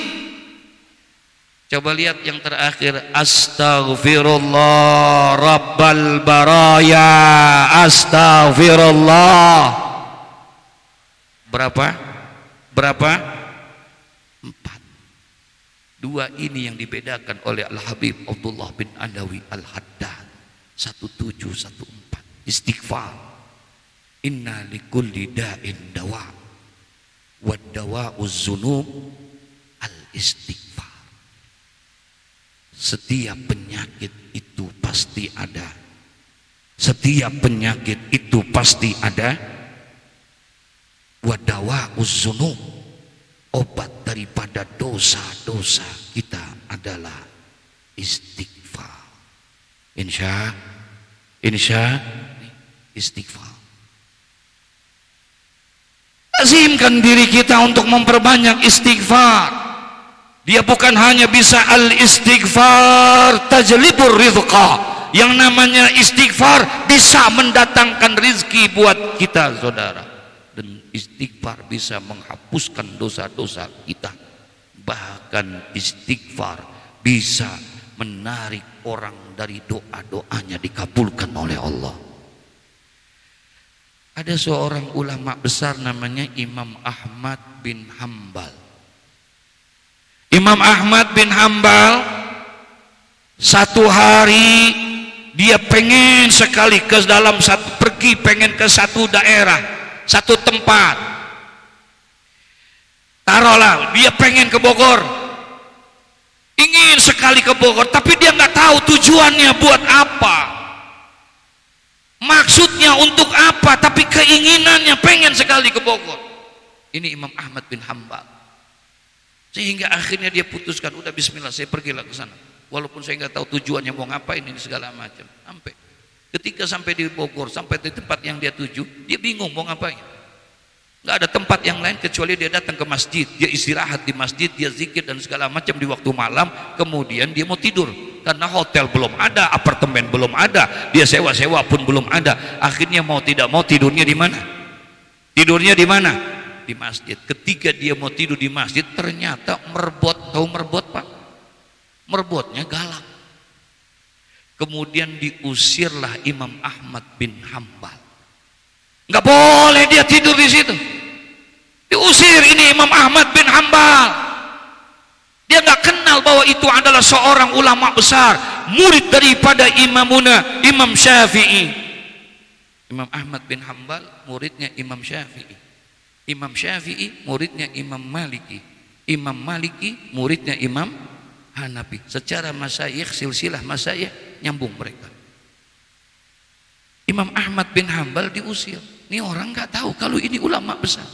Coba lihat yang terakhir, astaghfirullah rabbal baraya astaghfirullah. Berapa? 4. 2 ini yang dibedakan oleh Al-Habib Abdullah bin Alawi Al-Haddad. 17, 14. Istighfar. Inna likulli da'in dawa wa dawa'uz zunub al-istighfar. Setiap penyakit itu pasti ada. Setiap penyakit itu pasti ada. Wa dawa'uz zunub, obat daripada dosa-dosa kita adalah istighfar. Insya istighfar. Lazimkan diri kita untuk memperbanyak istighfar. Dia bukan hanya bisa al-istighfar tajlibur rizqa. Yang namanya istighfar bisa mendatangkan rizki buat kita, saudara. Dan istighfar bisa menghapuskan dosa-dosa kita. Bahkan istighfar bisa menarik orang dari doa-doanya dikabulkan oleh Allah. Ada seorang ulama besar namanya Imam Ahmad bin Hambal. Imam Ahmad bin Hambal satu hari dia pengen sekali pengen ke satu daerah, satu tempat. Taruhlah dia pengen ke Bogor, ingin sekali ke Bogor, tapi dia nggak tahu tujuannya buat apa. Maksudnya untuk apa, tapi keinginannya pengen sekali ke Bogor. Ini Imam Ahmad bin Hambal. Sehingga akhirnya dia putuskan, udah bismillah saya pergilah ke sana. Walaupun saya nggak tahu tujuannya mau ngapain ini segala macam. Ketika sampai di Bogor, sampai di tempat yang dia tuju, dia bingung mau ngapain. Nggak ada tempat yang lain kecuali dia datang ke masjid, dia istirahat di masjid, dia zikir dan segala macam di waktu malam. Kemudian dia mau tidur. Karena hotel belum ada, apartemen belum ada, dia sewa-sewa pun belum ada. Akhirnya mau tidak mau tidurnya di mana? Tidurnya di mana? Di masjid. Ketika dia mau tidur di masjid, ternyata merbot. Tahu merbot, Pak? Merbotnya galak. Kemudian diusirlah Imam Ahmad bin Hambal. Nggak boleh dia tidur di situ. Diusir ini Imam Ahmad bin Hambal. Dia nggak kenal bahwa itu adalah seorang ulama besar, murid daripada Imamuna Imam Syafi'i. Imam Ahmad bin Hambal muridnya Imam Syafi'i. Imam Syafi'i muridnya Imam Maliki. Imam Maliki muridnya Imam Hanafi. Secara masyayikh, silsilah masyayikh nyambung mereka. Imam Ahmad bin Hambal diusir. Ini orang nggak tahu kalau ini ulama besar.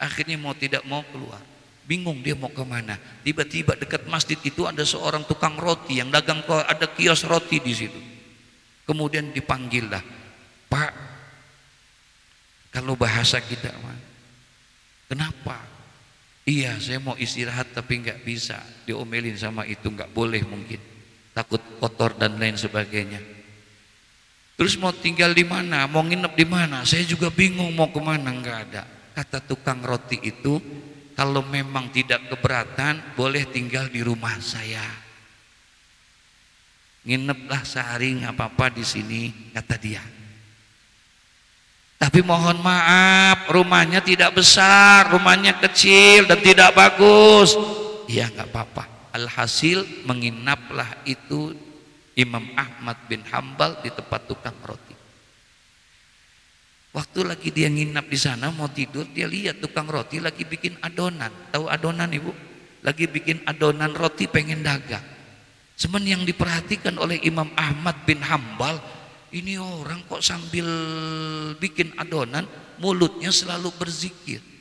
Akhirnya mau tidak mau keluar. Bingung dia mau kemana. Tiba-tiba dekat masjid itu ada seorang tukang roti yang dagang, ada kios roti di situ. Kemudian dipanggil lah, Pak, kalau bahasa kita, kenapa? Iya, saya mau istirahat tapi nggak bisa. Diomelin sama itu, nggak boleh mungkin, takut kotor dan lain sebagainya. Terus mau tinggal di mana, mau nginep di mana, saya juga bingung mau kemana, nggak ada. Kata tukang roti itu, kalau memang tidak keberatan, boleh tinggal di rumah saya. Ngineplah sehari nggak apa-apa di sini, kata dia. Tapi mohon maaf, rumahnya tidak besar, rumahnya kecil dan tidak bagus. Iya nggak apa-apa. Alhasil menginaplah itu Imam Ahmad bin Hambal di tempat tukang roti. Waktu lagi dia nginap di sana mau tidur, dia lihat tukang roti lagi bikin adonan. Tahu adonan ibu? Lagi bikin adonan roti pengen dagang. Cuman yang diperhatikan oleh Imam Ahmad bin Hambal, ini orang kok sambil bikin adonan mulutnya selalu berzikir.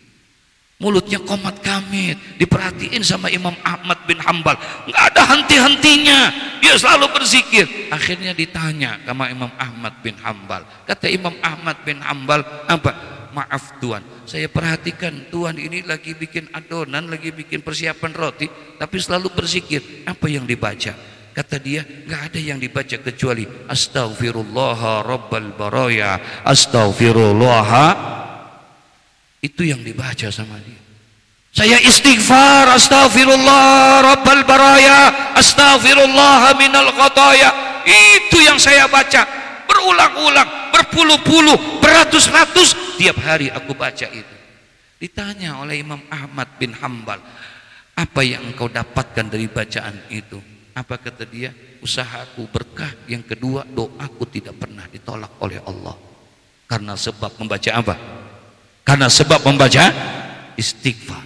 Mulutnya qomat kamit. Diperhatiin sama Imam Ahmad bin Hambal, nggak ada henti-hentinya, dia selalu berzikir. Akhirnya ditanya sama Imam Ahmad bin Hambal. Kata Imam Ahmad bin Hambal, apa? Maaf Tuan, saya perhatikan Tuan ini lagi bikin adonan, lagi bikin persiapan roti, tapi selalu berzikir. Apa yang dibaca? Kata dia, nggak ada yang dibaca kecuali Astaghfirullah Rabbal Baraya, Astaghfirullah. Itu yang dibaca sama dia. Saya istighfar, Astaghfirullah Rabbal Baraya, Astaghfirullah minal khataya. Itu yang saya baca berulang-ulang, berpuluh-puluh, beratus-ratus, tiap hari aku baca itu. Ditanya oleh Imam Ahmad bin Hambal, apa yang engkau dapatkan dari bacaan itu? Apa kata dia? Usahaku berkah. Yang kedua, doaku tidak pernah ditolak oleh Allah. Karena sebab membaca apa? Karena sebab membaca istighfar.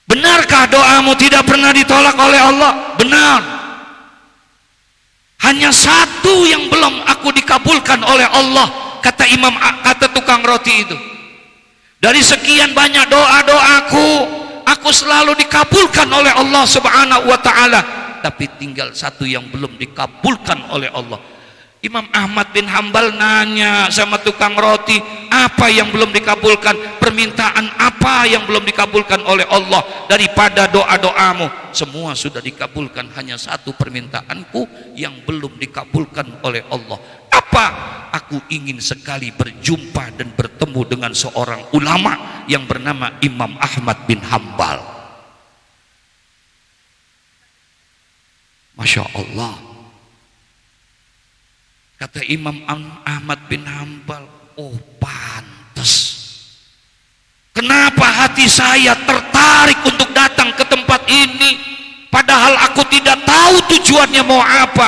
Benarkah doamu tidak pernah ditolak oleh Allah? Benar. Hanya satu yang belum aku dikabulkan oleh Allah, kata tukang roti itu. Dari sekian banyak doa-doaku, aku selalu dikabulkan oleh Allah Subhanahu wa taala, tapi tinggal satu yang belum dikabulkan oleh Allah. Imam Ahmad bin Hambal nanya sama tukang roti, apa yang belum dikabulkan? Permintaan apa yang belum dikabulkan oleh Allah daripada doa-doamu? Semua sudah dikabulkan, hanya satu permintaanku yang belum dikabulkan oleh Allah. Apa? Aku ingin sekali berjumpa dan bertemu dengan seorang ulama yang bernama Imam Ahmad bin Hambal. Masya Allah. Kata Imam Ahmad bin Hambal, oh pantas. Kenapa hati saya tertarik untuk datang ke tempat ini? Padahal aku tidak tahu tujuannya mau apa.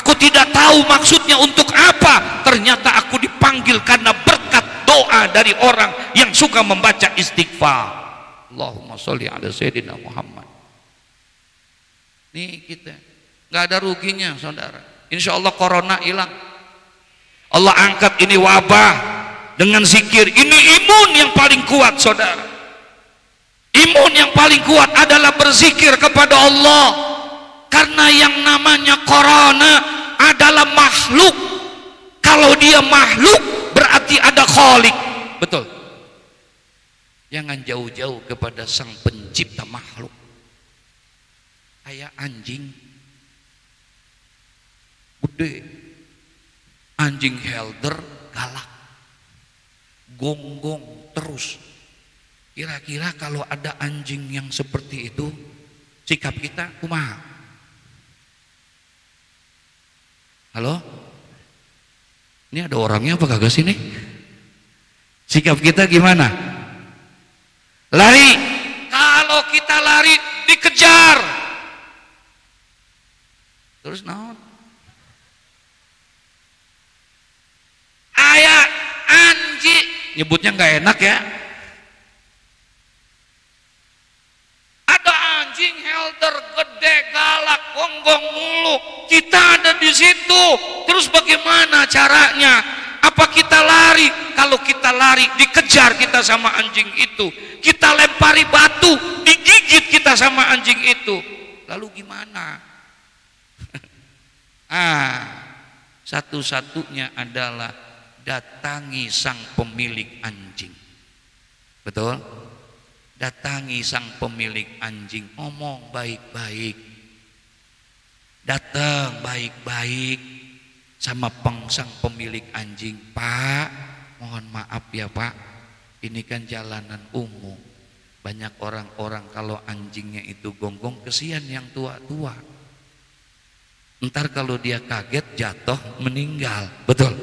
Aku tidak tahu maksudnya untuk apa. Ternyata aku dipanggil karena berkat doa dari orang yang suka membaca istighfar. Allahumma sholli ala Sayyidina Muhammad. Nih kita nggak ada ruginya saudara. Insya Allah corona hilang. Allah angkat ini wabah dengan zikir. Ini imun yang paling kuat saudara. Imun yang paling kuat adalah berzikir kepada Allah. Karena yang namanya corona adalah makhluk. Kalau dia makhluk berarti ada khalik. Betul. Jangan jauh-jauh kepada sang pencipta makhluk. Kayak anjing gede, anjing helder galak, gonggong terus. Kira-kira kalau ada anjing yang seperti itu, sikap kita kumaha? Halo? Ini ada orangnya apa kagak sini? Sikap kita gimana? Lari. Kalau kita lari dikejar. Terus naon? Ayah anjing, nyebutnya nggak enak ya. Ada anjing helder gede galak gonggong mulu, kita ada di situ. Terus bagaimana caranya? Apa kita lari? Kalau kita lari dikejar kita sama anjing itu, kita lempari batu digigit kita sama anjing itu, lalu gimana? Satu-satunya adalah datangi sang pemilik anjing. Betul? Datangi sang pemilik anjing, ngomong baik-baik, datang baik-baik, sama sang pemilik anjing, "Pak, mohon maaf ya Pak, ini kan jalanan umum, banyak orang-orang kalau anjingnya itu gonggong, kesian yang tua-tua, ntar kalau dia kaget jatuh meninggal, betul,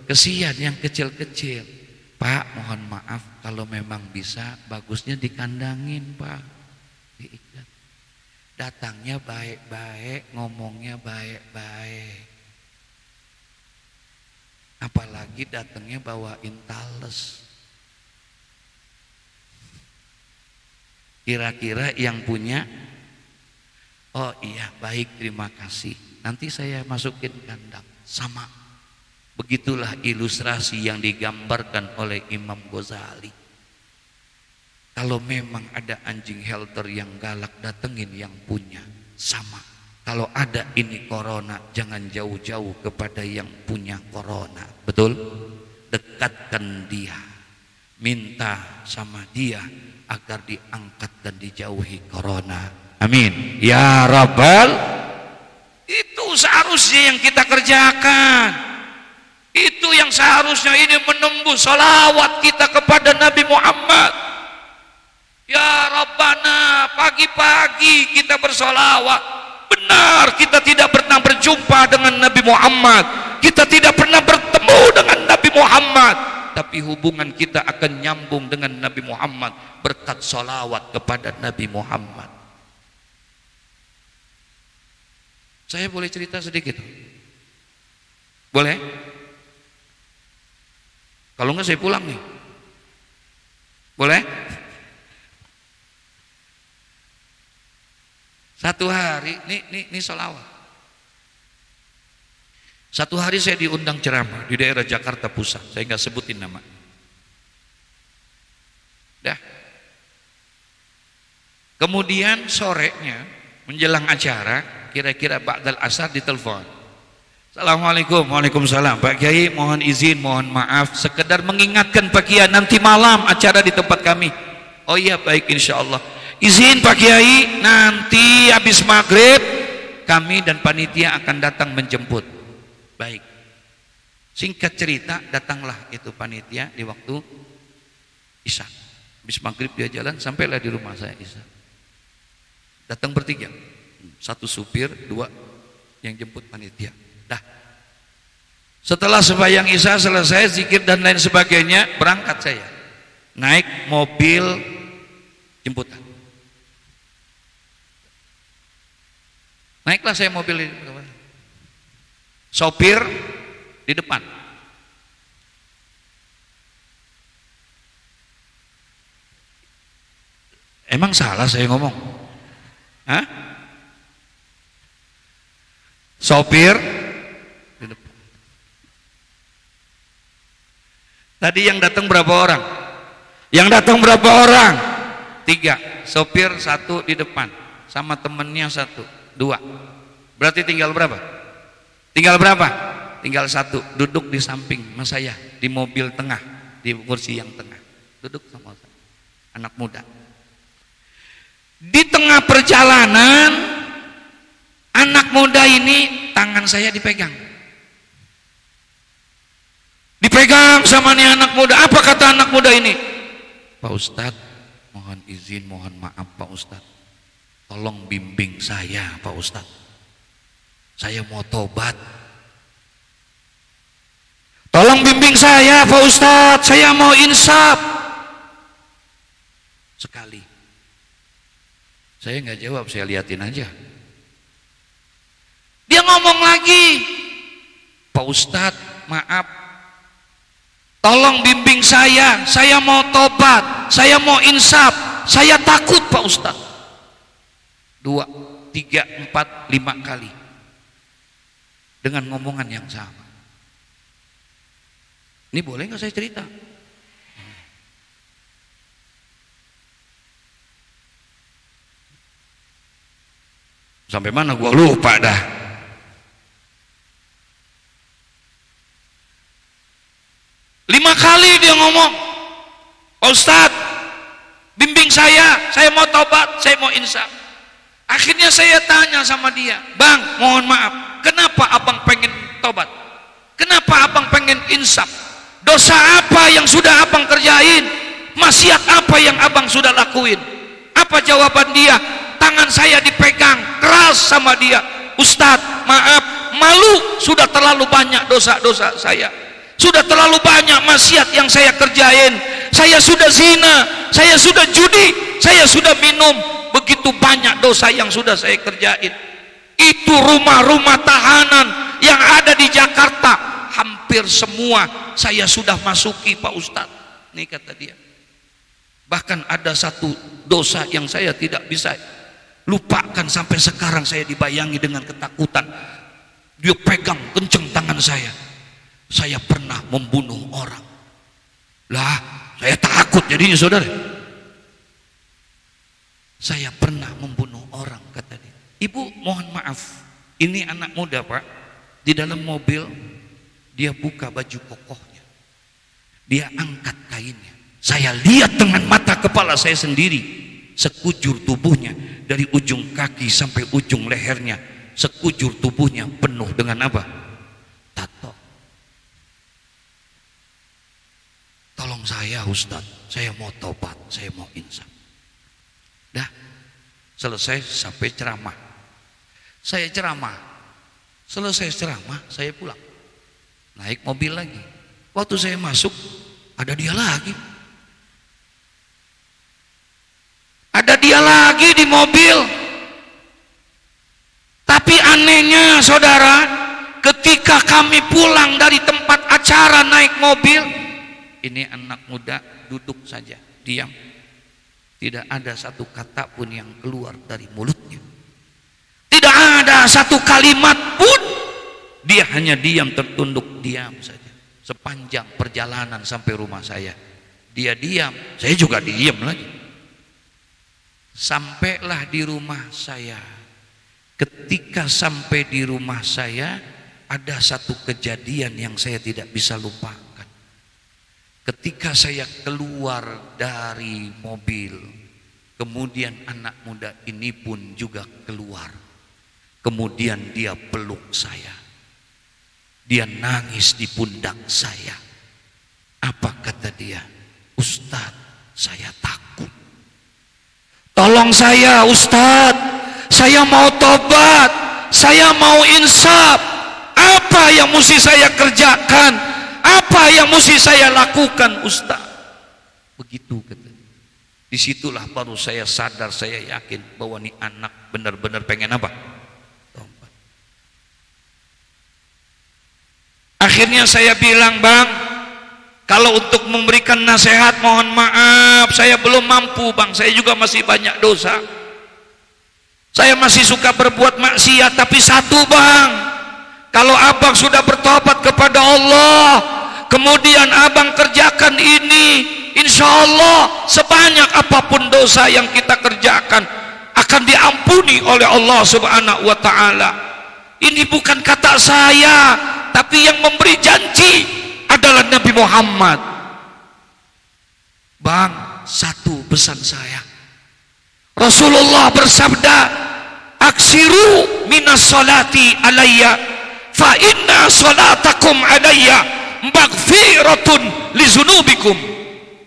kesian yang kecil-kecil. Pak, mohon maaf, kalau memang bisa bagusnya dikandangin Pak, diikat, datangnya baik-baik, ngomongnya baik-baik, apalagi datangnya bawain tales." Kira-kira yang punya, "Oh iya baik, terima kasih, nanti saya masukin kandang." Sama, begitulah ilustrasi yang digambarkan oleh Imam Ghazali. Kalau memang ada anjing helter yang galak, datengin yang punya. Sama, kalau ada ini corona, jangan jauh-jauh kepada yang punya corona, betul? Dekatkan dia, minta sama dia agar diangkat dan dijauhi corona. Amin ya Rabbal. Itu seharusnya yang kita kerjakan, itu yang seharusnya ini menembus salawat kita kepada Nabi Muhammad. Ya Rabbana, pagi-pagi kita bersolawat. Benar, kita tidak pernah berjumpa dengan Nabi Muhammad, kita tidak pernah bertemu dengan Nabi Muhammad, tapi hubungan kita akan nyambung dengan Nabi Muhammad berkat salawat kepada Nabi Muhammad. Saya boleh cerita sedikit? Boleh? Kalau enggak saya pulang nih. Boleh? Satu hari, ini salawat. Satu hari saya diundang ceramah di daerah Jakarta Pusat, saya nggak sebutin nama. Dah. Kemudian sorenya menjelang acara, kira-kira ba'dal asar ditelepon. Assalamualaikum, waalaikumsalam. Pak Kiai, mohon izin, mohon maaf, sekedar mengingatkan Pak Kiai nanti malam acara di tempat kami. Oh iya baik, insya Allah. Izin Pak Kiai, nanti habis maghrib kami dan panitia akan datang menjemput. Baik. Singkat cerita, datanglah itu panitia di waktu Isya. Habis maghrib dia jalan, sampailah di rumah saya Isya. Datang bertiga, satu supir, dua yang jemput panitia. Dah. Setelah sembahyang Isya selesai, zikir dan lain sebagainya, berangkat saya. Naik mobil jemputan. Naiklah saya mobil ini, sopir di depan. Emang salah saya ngomong? Hah? Sopir di depan. Tadi yang datang berapa orang? Yang datang berapa orang? 3. Sopir 1 di depan, sama temennya 1. 2, berarti tinggal berapa? Tinggal berapa? Tinggal 1, duduk di samping sama saya di mobil tengah, di kursi yang tengah, duduk sama saya, anak muda. Di tengah perjalanan, anak muda ini tangan saya dipegang sama nih anak muda. Apa kata anak muda ini? Pak Ustadz, mohon izin, mohon maaf Pak Ustadz, tolong bimbing saya Pak Ustadz, saya mau tobat. Tolong bimbing saya Pak Ustadz, saya mau insaf. Sekali saya nggak jawab, saya liatin aja. Dia ngomong lagi, Pak Ustadz maaf, tolong bimbing saya mau tobat, saya mau insaf, saya takut Pak Ustadz. 2, 3, 4, 5 kali dengan ngomongan yang sama. Ini boleh nggak saya cerita? Sampai mana gua lupa dah. Lima kali dia ngomong, Pak Ustadz bimbing saya mau tobat, saya mau insaf. Akhirnya saya tanya sama dia, Bang, mohon maaf, kenapa abang pengen tobat? pengen insaf. Dosa apa yang sudah abang kerjain? Maksiat apa yang abang sudah lakuin? Apa jawaban dia? Tangan saya dipegang keras sama dia. Ustadz, maaf, malu, sudah terlalu banyak dosa-dosa saya, sudah terlalu banyak maksiat yang saya kerjain. Saya sudah zina, saya sudah judi, saya sudah minum, begitu banyak dosa yang sudah saya kerjain. Itu rumah-rumah tahanan yang ada di Jakarta, hampir semua saya sudah masuki Pak Ustadz. Nih kata dia, bahkan ada satu dosa yang saya tidak bisa lupakan sampai sekarang, saya dibayangi dengan ketakutan. Dia pegang kenceng tangan saya. Saya pernah membunuh orang. Lah, saya takut jadinya saudara. Saya pernah membunuh orang, kata dia. Ibu mohon maaf, ini anak muda Pak. Di dalam mobil dia buka baju kokohnya, dia angkat kainnya. Saya lihat dengan mata kepala saya sendiri, sekujur tubuhnya dari ujung kaki sampai ujung lehernya, sekujur tubuhnya penuh dengan apa? Tato. Tolong saya Ustadz, saya mau tobat, saya mau insaf. Dah selesai sampai ceramah. Saya ceramah, selesai ceramah saya pulang, naik mobil lagi. Waktu saya masuk ada dia lagi. Ada dia lagi di mobil. Tapi anehnya saudara, ketika kami pulang dari tempat acara naik mobil, ini anak muda duduk saja, diam. Tidak ada satu kata pun yang keluar dari mulutnya. Tidak ada satu kalimat pun. Dia hanya diam, tertunduk, diam saja. Sepanjang perjalanan sampai rumah saya, dia diam, saya juga diam lagi. Sampailah di rumah saya. Ketika sampai di rumah saya, ada satu kejadian yang saya tidak bisa lupakan. Ketika saya keluar dari mobil, kemudian anak muda ini pun juga keluar. Kemudian dia peluk saya, dia nangis di pundak saya. Apa kata dia? Ustadz, saya takut. Tolong saya Ustadz, saya mau tobat, saya mau insaf. Apa yang mesti saya kerjakan? Apa yang mesti saya lakukan Ustadz? Begitu kata. Disitulah baru saya sadar, saya yakin bahwa ini anak benar-benar pengen apa? Tobat. Akhirnya saya bilang, Bang, kalau untuk memberikan nasihat mohon maaf, saya belum mampu Bang, saya juga masih banyak dosa. Saya masih suka berbuat maksiat, tapi satu Bang, kalau abang sudah bertobat kepada Allah, kemudian abang kerjakan ini, insya Allah sebanyak apapun dosa yang kita kerjakan akan diampuni oleh Allah Subhanahu wa Ta'ala. Ini bukan kata saya, tapi yang memberi janji adalah Nabi Muhammad. Bang, satu pesan saya, Rasulullah bersabda, aksiru minas salati alayya fa inna salatakum alayya maghfiratun lizunubikum.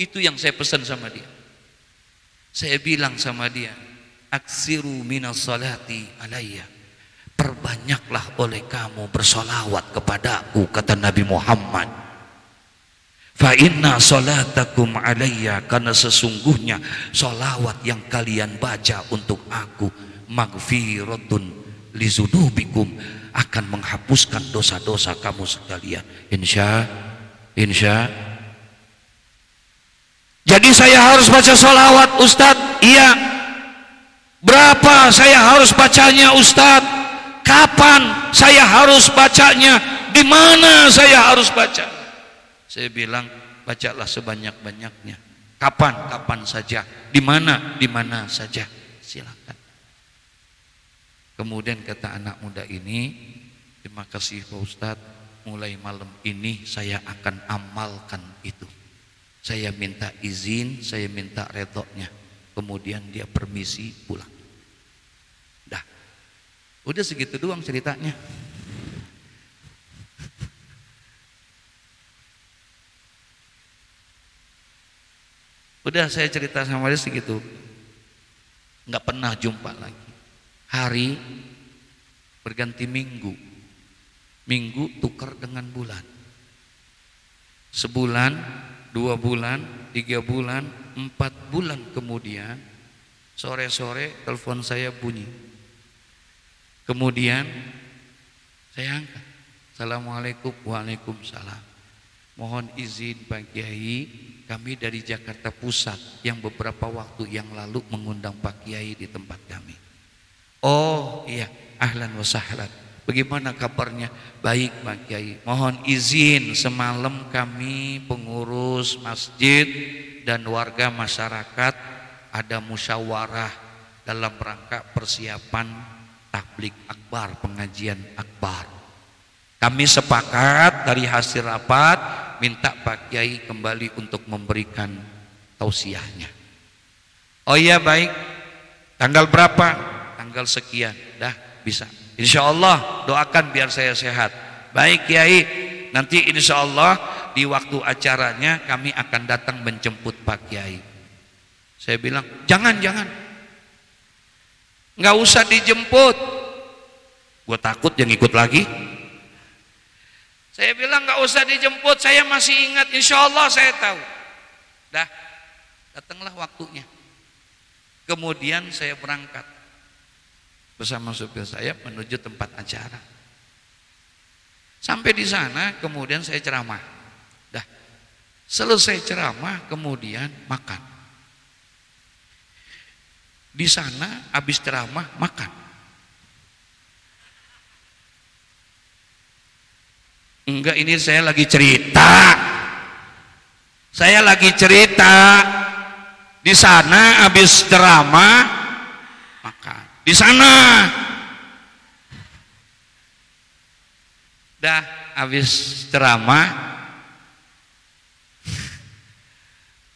Itu yang saya pesan sama dia. Saya bilang sama dia, aksiru minas salati alayya, perbanyaklah oleh kamu bersolawat kepadaku, kata Nabi Muhammad. Fa inna salatakum alayya, karena sesungguhnya solawat yang kalian baca untuk aku, maghfiratun lizunubikum, akan menghapuskan dosa-dosa kamu sekalian. Insya. Jadi saya harus baca solawat Ustadz? Iya. Berapa saya harus bacanya Ustadz? Kapan saya harus bacanya? Di mana saya harus baca? Saya bilang, bacalah sebanyak-banyaknya. Kapan saja. Di mana saja. Silakan. Kemudian kata anak muda ini, terima kasih Pak Ustadz, mulai malam ini saya akan amalkan itu. Saya minta izin, saya minta redoknya. Kemudian dia permisi pulang. Dah, udah segitu doang ceritanya. Udah saya cerita sama dia segitu, nggak pernah jumpa lagi. Hari berganti minggu, minggu tukar dengan bulan. Sebulan, 2 bulan, 3 bulan, 4 bulan kemudian sore-sore telepon saya bunyi. Kemudian saya angkat. Assalamualaikum. Waalaikumsalam. Mohon izin Pak Kiai, kami dari Jakarta Pusat yang beberapa waktu yang lalu mengundang Pak Kiai di tempat kami. Oh iya, ahlan wa sahlan. Bagaimana kabarnya? Baik Pak Kiai. Mohon izin, semalam kami pengurus masjid dan warga masyarakat ada musyawarah dalam rangka persiapan tabligh akbar, pengajian akbar. Kami sepakat dari hasil rapat minta Pak Kiai kembali untuk memberikan tausiahnya. Oh iya baik. Tanggal berapa? Tanggal sekian. Dah bisa. Insya Allah doakan biar saya sehat. Baik Kiai, nanti insya Allah di waktu acaranya kami akan datang menjemput Pak Kiai. Saya bilang jangan, nggak usah dijemput. Gue takut yang ikut lagi. Saya bilang nggak usah dijemput, saya masih ingat, insya Allah saya tahu. Dah, datanglah waktunya. Kemudian saya berangkat bersama supir saya menuju tempat acara. Sampai di sana kemudian saya ceramah. Dah, selesai ceramah kemudian makan. Di sana habis ceramah makan. Enggak, ini saya lagi cerita. Saya lagi cerita. Di sana habis ceramah makan. Di sana dah habis ceramah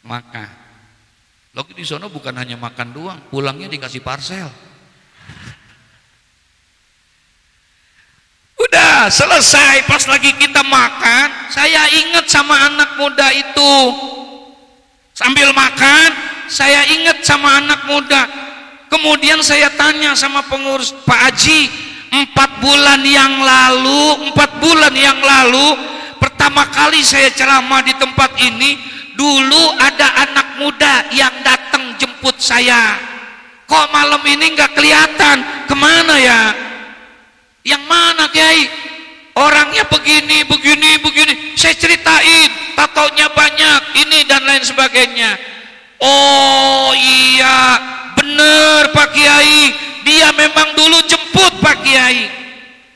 makan. Loh di sana bukan hanya makan doang, pulangnya dikasih parcel. Udah selesai, pas lagi kita makan, saya ingat sama anak muda itu. Sambil makan, saya ingat sama anak muda. Kemudian saya tanya sama pengurus, Pak Haji, 4 bulan yang lalu pertama kali saya ceramah di tempat ini, dulu ada anak muda yang datang jemput saya. Kok malam ini nggak kelihatan? Kemana ya? Yang mana Kiai? Orangnya begini. Saya ceritain, tatonya banyak, ini dan lain sebagainya. Oh iya, benar Pak Kiai, dia memang dulu jemput Pak Kiai.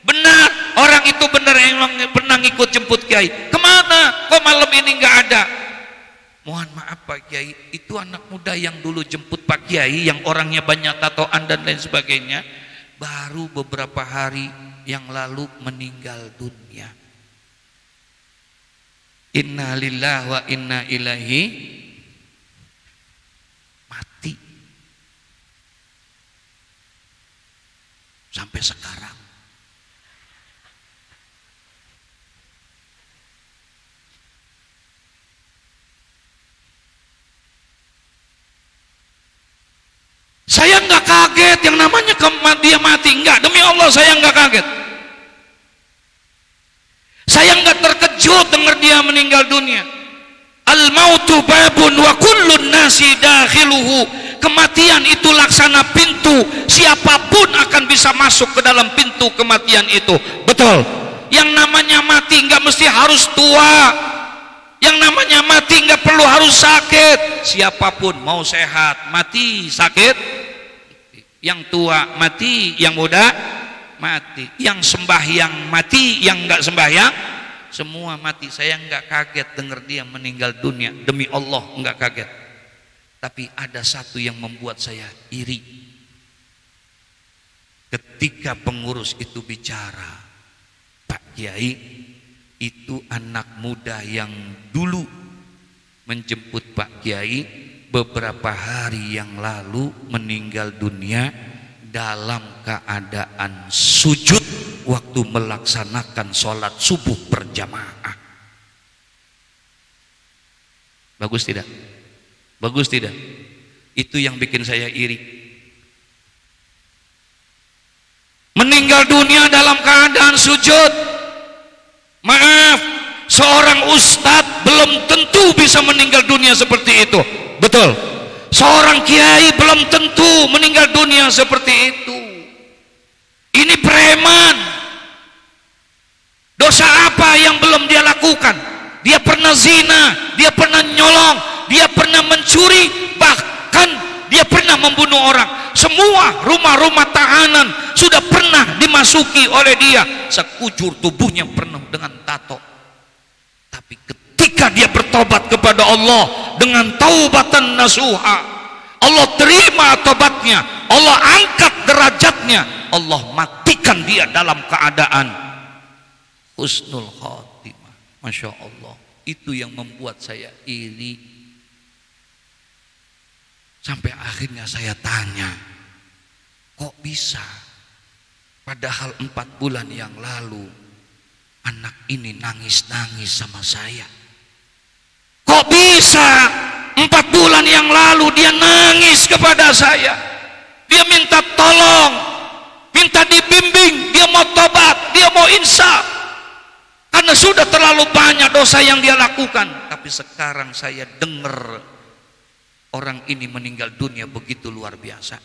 Benar, orang itu benar emang pernah ngikut jemput Kiai. Kemana? Kok malam ini nggak ada? Mohon maaf Pak Kiai, itu anak muda yang dulu jemput Pak Kiai, yang orangnya banyak tatoan dan lain sebagainya, baru beberapa hari yang lalu meninggal dunia. Inna lillahi wa inna ilaihi mati. Sampai sekarang saya nggak kaget yang namanya dia mati, enggak, demi Allah saya nggak kaget. Saya nggak terkejut dengar dia meninggal dunia. Al mautu babun wa kullun nasi dakhiluhu. Kematian itu laksana pintu, siapapun akan bisa masuk ke dalam pintu kematian itu. Betul. Yang namanya mati nggak mesti harus tua. Yang namanya mati nggak perlu harus sakit. Siapapun mau sehat mati, sakit, yang tua mati, yang muda mati, yang sembahyang mati, yang nggak sembahyang semua mati. Saya nggak kaget dengar dia meninggal dunia, demi Allah nggak kaget. Tapi ada satu yang membuat saya iri. Ketika pengurus itu bicara, Pak Kiai, itu anak muda yang dulu menjemput Pak Kiai beberapa hari yang lalu meninggal dunia dalam keadaan sujud waktu melaksanakan sholat subuh berjamaah. Bagus tidak? Bagus tidak? Itu yang bikin saya iri. Meninggal dunia dalam keadaan sujud. Maaf, seorang ustadz belum tentu bisa meninggal dunia seperti itu. Betul. Seorang kiai belum tentu meninggal dunia seperti itu. Ini preman. Dosa apa yang belum dia lakukan? Dia pernah zina, dia pernah nyolong, dia pernah mencuri, bahkan dia pernah membunuh orang. Semua rumah-rumah tahanan sudah pernah dimasuki oleh dia. Sekujur tubuhnya penuh dengan tato. Tapi ketika dia bertobat kepada Allah dengan taubatan nasuha, Allah terima tobatnya, Allah angkat derajatnya, Allah matikan dia dalam keadaan husnul khatimah. Masya Allah. Itu yang membuat saya iri. Sampai akhirnya saya tanya, kok bisa? Padahal 4 bulan yang lalu anak ini nangis-nangis sama saya. Kok bisa 4 bulan yang lalu dia nangis kepada saya? Dia minta tolong, minta dibimbing, dia mau tobat, dia mau insaf. Karena sudah terlalu banyak dosa yang dia lakukan. Tapi sekarang saya dengar orang ini meninggal dunia begitu luar biasa.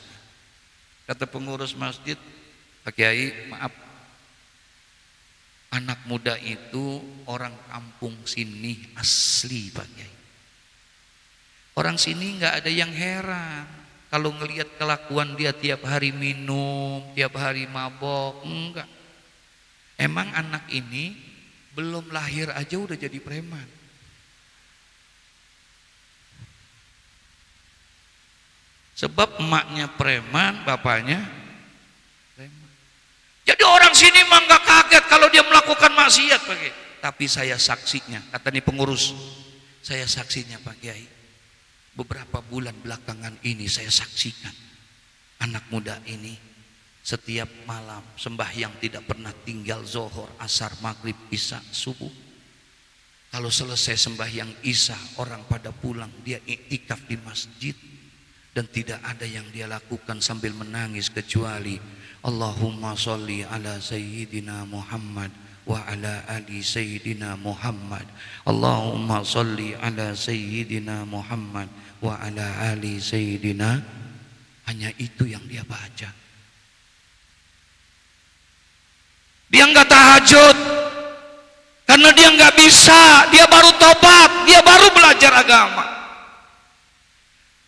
Kata pengurus masjid, Pak Kiai, maaf, anak muda itu orang kampung sini asli, Pak Kiai. Orang sini nggak ada yang heran kalau ngelihat kelakuan dia tiap hari minum, tiap hari mabok. Enggak. Emang anak ini belum lahir aja udah jadi preman. Sebab emaknya preman, bapaknya preman. Jadi orang sini mah nggak kaget kalau dia melakukan maksiat, Pak Kiai. Tapi saya saksinya, kata nih pengurus, saya saksinya Pak Kiai. Beberapa bulan belakangan ini saya saksikan anak muda ini setiap malam sembahyang tidak pernah tinggal, zuhur, asar, maghrib, isya, subuh. Kalau selesai sembahyang isya, orang pada pulang, dia iktikaf di masjid. Dan tidak ada yang dia lakukan sambil menangis kecuali Allahumma sholli ala sayyidina Muhammad wa ala ali sayyidina Muhammad. Allahumma sholli ala sayyidina Muhammad wa ala ali sayyidina. Hanya itu yang dia baca. Dia nggak tahajud karena dia nggak bisa, dia baru tobat, dia baru belajar agama.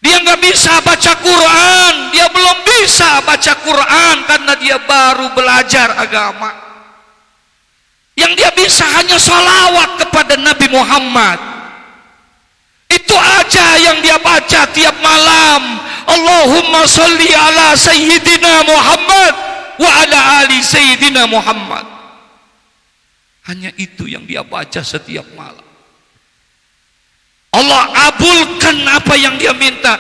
Dia nggak bisa baca Quran, dia belum bisa baca Quran karena dia baru belajar agama. Yang dia bisa hanya sholawat kepada Nabi Muhammad. Itu aja yang dia baca tiap malam. Allahumma sholli ala sayyidina Muhammad wa ala ali sayyidina Muhammad. Hanya itu yang dia baca setiap malam. Allah abulkan apa yang dia minta.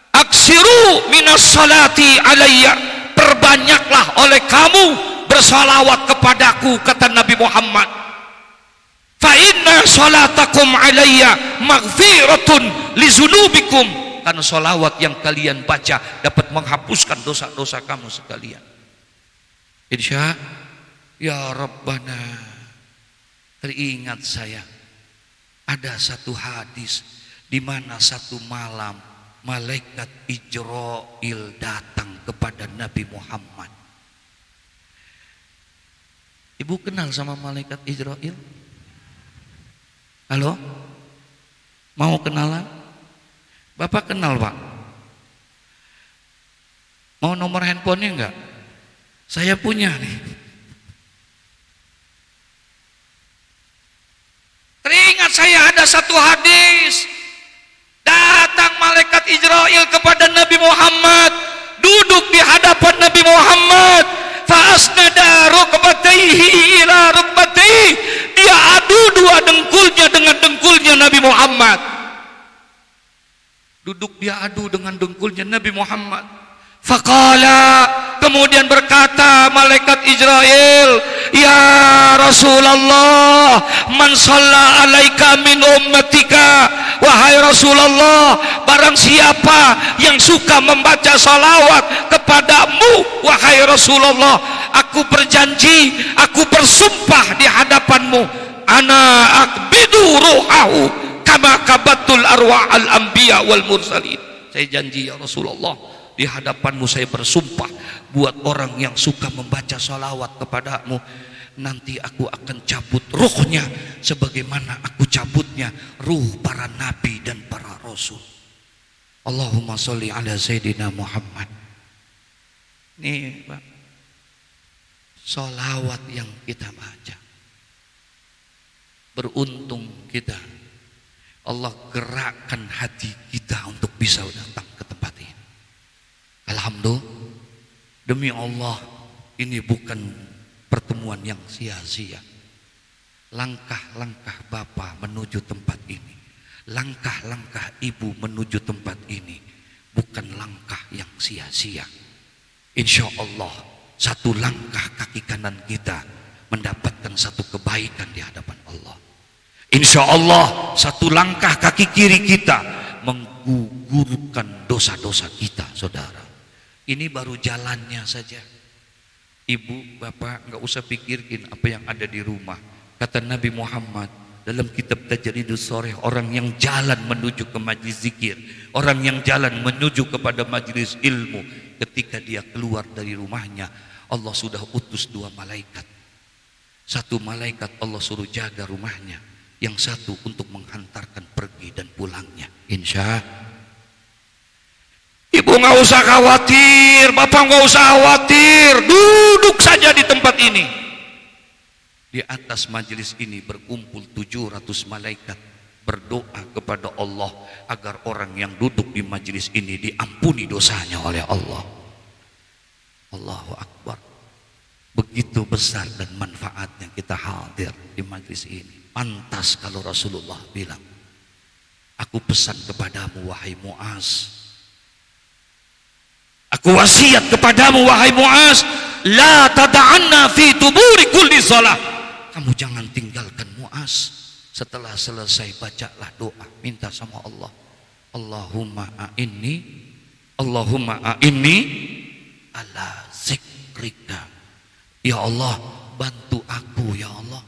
Aksiru minas salati alayya, perbanyaklah oleh kamu bersalawat kepadaku, kata Nabi Muhammad. Fa inna salatakum alayya maghfiratun lizunubikum, karena salawat yang kalian baca dapat menghapuskan dosa-dosa kamu sekalian. Insya ya Rabbana, teringat saya ada satu hadis di mana satu malam malaikat Ijrail datang kepada Nabi Muhammad. Ibu kenal sama malaikat Ijrail? Halo? Mau kenalan? Bapak kenal, Pak? Mau nomor handphonenya enggak? Saya punya nih. Teringat saya ada satu hadis. Datang malaikat Ijrail kepada Nabi Muhammad, duduk di hadapan Nabi Muhammad. Fa asnada rukbatayhi ila rukbatayhi. Dia adu dua dengkulnya dengan dengkulnya Nabi Muhammad. Duduk dia adu dengan dengkulnya Nabi Muhammad. Faqala, kemudian berkata malaikat Ijrail, ya Rasulullah, man shalla alaika min ummatika wahai Rasulullah, barang siapa yang suka membaca salawat kepadamu wahai Rasulullah, aku berjanji, aku bersumpah di hadapanmu, ana akbidu ruhahu kama kabatul arwah al anbiya wal mursalin. Saya janji ya Rasulullah, di hadapanmu saya bersumpah, buat orang yang suka membaca salawat kepadamu, nanti aku akan cabut ruhnya sebagaimana aku cabutnya ruh para nabi dan para rasul. Allahumma sholli ala sayyidina Muhammad. Nih Pak, salawat yang kita baca, beruntung kita, Allah gerakkan hati kita untuk bisa datang ke tempat ini. Alhamdulillah, demi Allah, ini bukan pertemuan yang sia-sia. Langkah-langkah Bapak menuju tempat ini, langkah-langkah Ibu menuju tempat ini, bukan langkah yang sia-sia. Insya Allah, satu langkah kaki kanan kita mendapatkan satu kebaikan di hadapan Allah. Insya Allah, satu langkah kaki kiri kita menggugurkan dosa-dosa kita, saudara. Ini baru jalannya saja. Ibu, bapak, nggak usah pikirin apa yang ada di rumah. Kata Nabi Muhammad dalam kitab Tajridus Shorih, orang yang jalan menuju ke majlis zikir, orang yang jalan menuju kepada majlis ilmu, ketika dia keluar dari rumahnya, Allah sudah utus 2 malaikat. Satu malaikat Allah suruh jaga rumahnya, yang satu untuk menghantarkan pergi dan pulangnya. Insya Ibu nggak usah khawatir, bapak nggak usah khawatir, duduk saja di tempat ini. Di atas majelis ini berkumpul 700 malaikat berdoa kepada Allah agar orang yang duduk di majelis ini diampuni dosanya oleh Allah. Allahu Akbar. Begitu besar dan manfaatnya kita hadir di majelis ini. Pantas kalau Rasulullah bilang, aku pesan kepadamu wahai Muaz, aku wasiat kepadamu wahai Muaz, la tada'anna fi tuburi kulli shalah. Kamu jangan tinggalkan Muaz. Setelah selesai bacalah doa, minta sama Allah, Allahumma a'inni ala zikrika. Ya Allah, bantu aku ya Allah,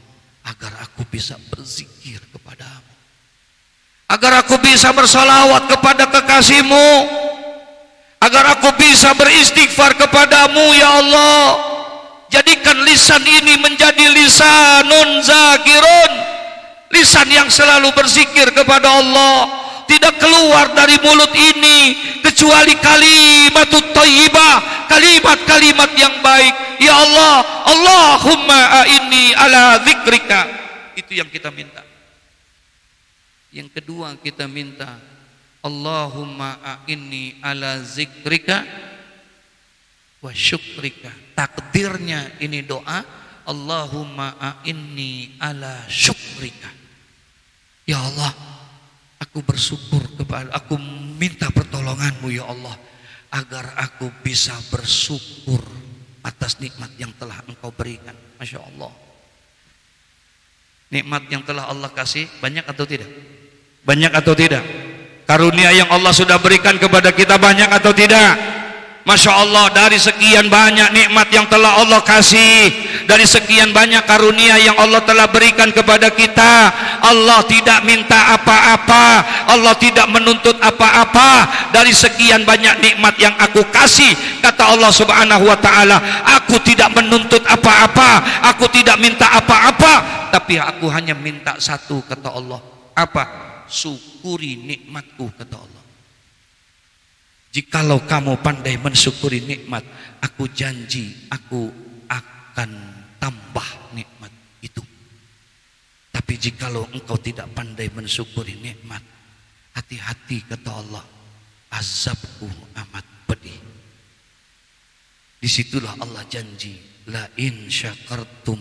agar aku bisa berzikir kepadamu, agar aku bisa bersalawat kepada kekasihmu, agar aku bisa beristighfar kepadamu ya Allah. Jadikan lisan ini menjadi lisanun zakirun, lisan yang selalu berzikir kepada Allah. Tidak keluar dari mulut ini kecuali kalimatut thayyibah, kalimat-kalimat yang baik. Ya Allah, Allahumma a'inni ala zikrika. Itu yang kita minta. Yang kedua kita minta, Allahumma a'inni ala zikrika wa syukrika. Takdirnya ini doa, Allahumma a'inni ala syukrika. Ya Allah, aku bersyukur kepada, aku minta pertolonganmu ya Allah, agar aku bisa bersyukur atas nikmat yang telah engkau berikan. Masya Allah, nikmat yang telah Allah kasih banyak atau tidak? Banyak atau tidak? Karunia yang Allah sudah berikan kepada kita banyak atau tidak? Masya Allah, dari sekian banyak nikmat yang telah Allah kasih, dari sekian banyak karunia yang Allah telah berikan kepada kita, Allah tidak minta apa-apa, Allah tidak menuntut apa-apa. Dari sekian banyak nikmat yang aku kasih, kata Allah Subhanahu wa ta'ala, aku tidak menuntut apa-apa, aku tidak minta apa-apa, tapi aku hanya minta satu, kata Allah. Apa? Syukuri nikmatku, kata Allah. Jikalau kamu pandai mensyukuri nikmat, aku janji aku akan tambah nikmat itu. Tapi jikalau engkau tidak pandai mensyukuri nikmat, hati-hati, kata Allah, azabku amat pedih. Disitulah Allah janji, la in syakartum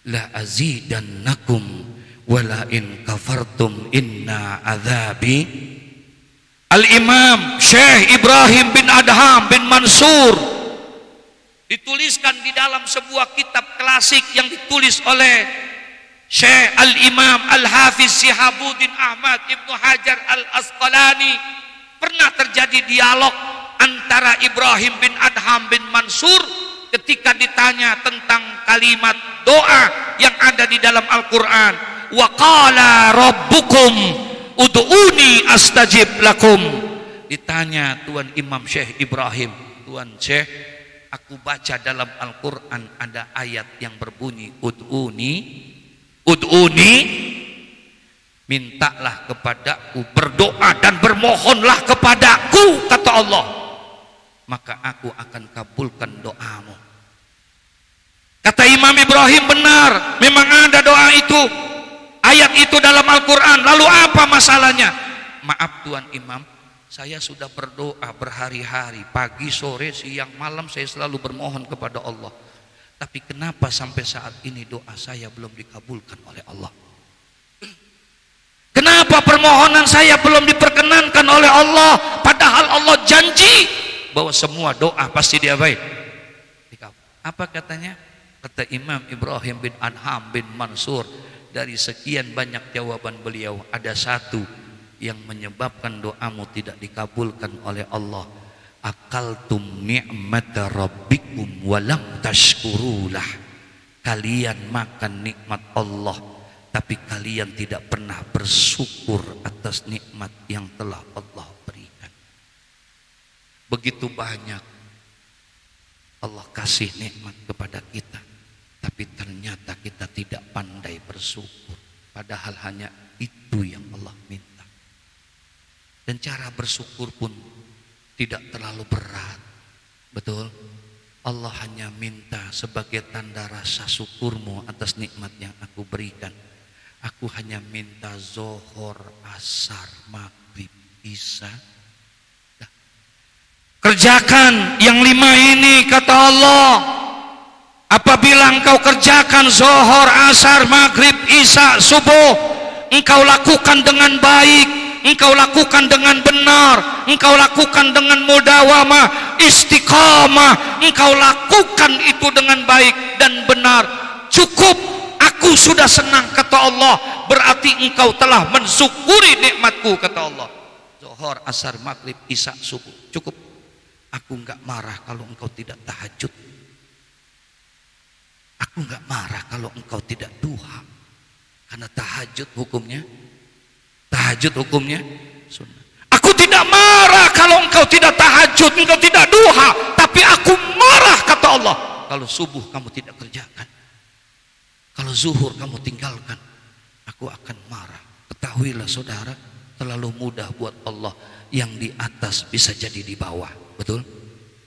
la azidannakum wa la in kafartum inna azabi. Al-Imam Syekh Ibrahim bin Adham bin Mansur dituliskan di dalam sebuah kitab klasik yang ditulis oleh Syekh Al-Imam Al-Hafiz Syihabuddin Ahmad Ibnu Hajar Al-Asqalani, pernah terjadi dialog antara Ibrahim bin Adham bin Mansur ketika ditanya tentang kalimat doa yang ada di dalam Al-Quran. Wa qala rabbukum ud'uni astajib lakum. Ditanya Tuan Imam Syekh Ibrahim, Tuan Syekh, aku baca dalam Al-Quran ada ayat yang berbunyi ud'uni, mintalah kepadaku, berdoa dan bermohonlah kepadaku, kata Allah, maka aku akan kabulkan doamu. Kata Imam Ibrahim, benar, memang ada doa itu, ayat itu dalam Al-Quran. Lalu apa masalahnya? Maaf Tuan Imam, saya sudah berdoa berhari-hari, pagi, sore, siang, malam saya selalu bermohon kepada Allah. Tapi kenapa sampai saat ini doa saya belum dikabulkan oleh Allah? Kenapa permohonan saya belum diperkenankan oleh Allah? Padahal Allah janji bahwa semua doa pasti diabai. Apa katanya? Kata Imam Ibrahim bin Adham bin Mansur, dari sekian banyak jawaban beliau, ada satu yang menyebabkan doamu tidak dikabulkan oleh Allah. Akaltum ni'mata rabbikum walam tashkurulah. Kalian makan nikmat Allah, tapi kalian tidak pernah bersyukur atas nikmat yang telah Allah berikan. Begitu banyak Allah kasih nikmat kepada kita, tapi ternyata kita tidak pandai bersyukur. Padahal hanya itu yang Allah minta. Dan cara bersyukur pun tidak terlalu berat. Betul? Allah hanya minta sebagai tanda rasa syukurmu atas nikmat yang aku berikan. Aku hanya minta zohor, asar, maghrib, isya. Kerjakan yang 5 ini, kata Allah. Apabila engkau kerjakan zohor, asar, maghrib, isya, subuh, engkau lakukan dengan baik, engkau lakukan dengan benar, engkau lakukan dengan mudawamah, istiqamah, engkau lakukan itu dengan baik dan benar, cukup, aku sudah senang, kata Allah. Berarti engkau telah mensyukuri nikmatku, kata Allah. Zuhur, asar, maghrib, isya, subuh, cukup. Aku enggak marah kalau engkau tidak tahajud. Aku enggak marah kalau engkau tidak duha, karena tahajud hukumnya sunnah. Aku tidak marah kalau engkau tidak tahajud, engkau tidak duha, tapi aku marah, kata Allah, kalau subuh kamu tidak kerjakan, kalau zuhur kamu tinggalkan, aku akan marah. Ketahuilah saudara, terlalu mudah buat Allah. Yang di atas bisa jadi di bawah, betul?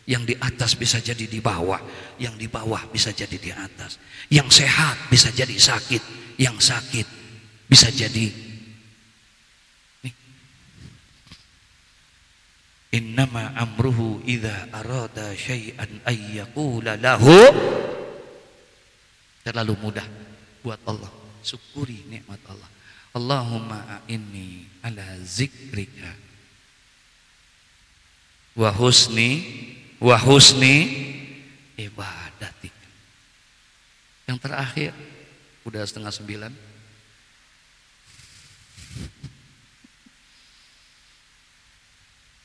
Yang di atas bisa jadi di bawah, yang di bawah bisa jadi di atas. Yang sehat bisa jadi sakit, yang sakit bisa jadi. Innama amruhu idza arada syai'an ay yaqula lahu. Terlalu mudah buat Allah. Syukuri nikmat Allah. Allahumma a'inni ala zikrika wa husni ibadatik. Yang terakhir, udah 8:30.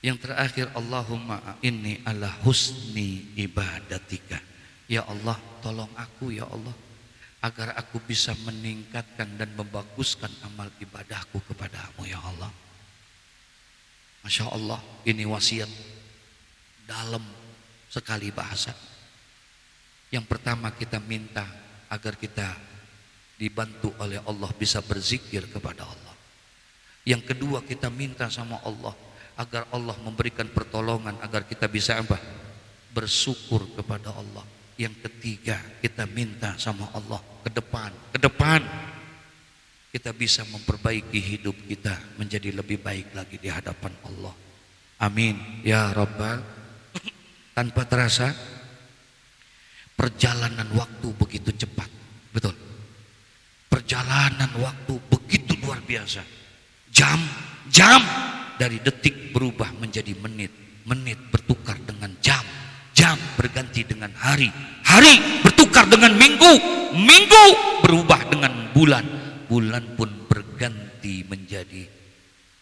Yang terakhir, Allahumma inni ala husni ibadatika. Ya Allah, tolong aku ya Allah, agar aku bisa meningkatkan dan membaguskan amal ibadahku kepadamu ya Allah. Masya Allah, ini wasiat dalam sekali bahasa. Yang pertama, kita minta agar kita dibantu oleh Allah bisa berzikir kepada Allah. Yang kedua, kita minta sama Allah agar Allah memberikan pertolongan agar kita bisa apa? Bersyukur kepada Allah. Yang ketiga, kita minta sama Allah ke depan kita bisa memperbaiki hidup kita menjadi lebih baik lagi di hadapan Allah. Amin ya Rabbal. Tanpa terasa perjalanan waktu begitu cepat, betul. Perjalanan waktu begitu luar biasa. Jam dari detik berubah menjadi menit, menit bertukar dengan jam, jam berganti dengan hari, hari bertukar dengan minggu, minggu berubah dengan bulan, bulan pun berganti menjadi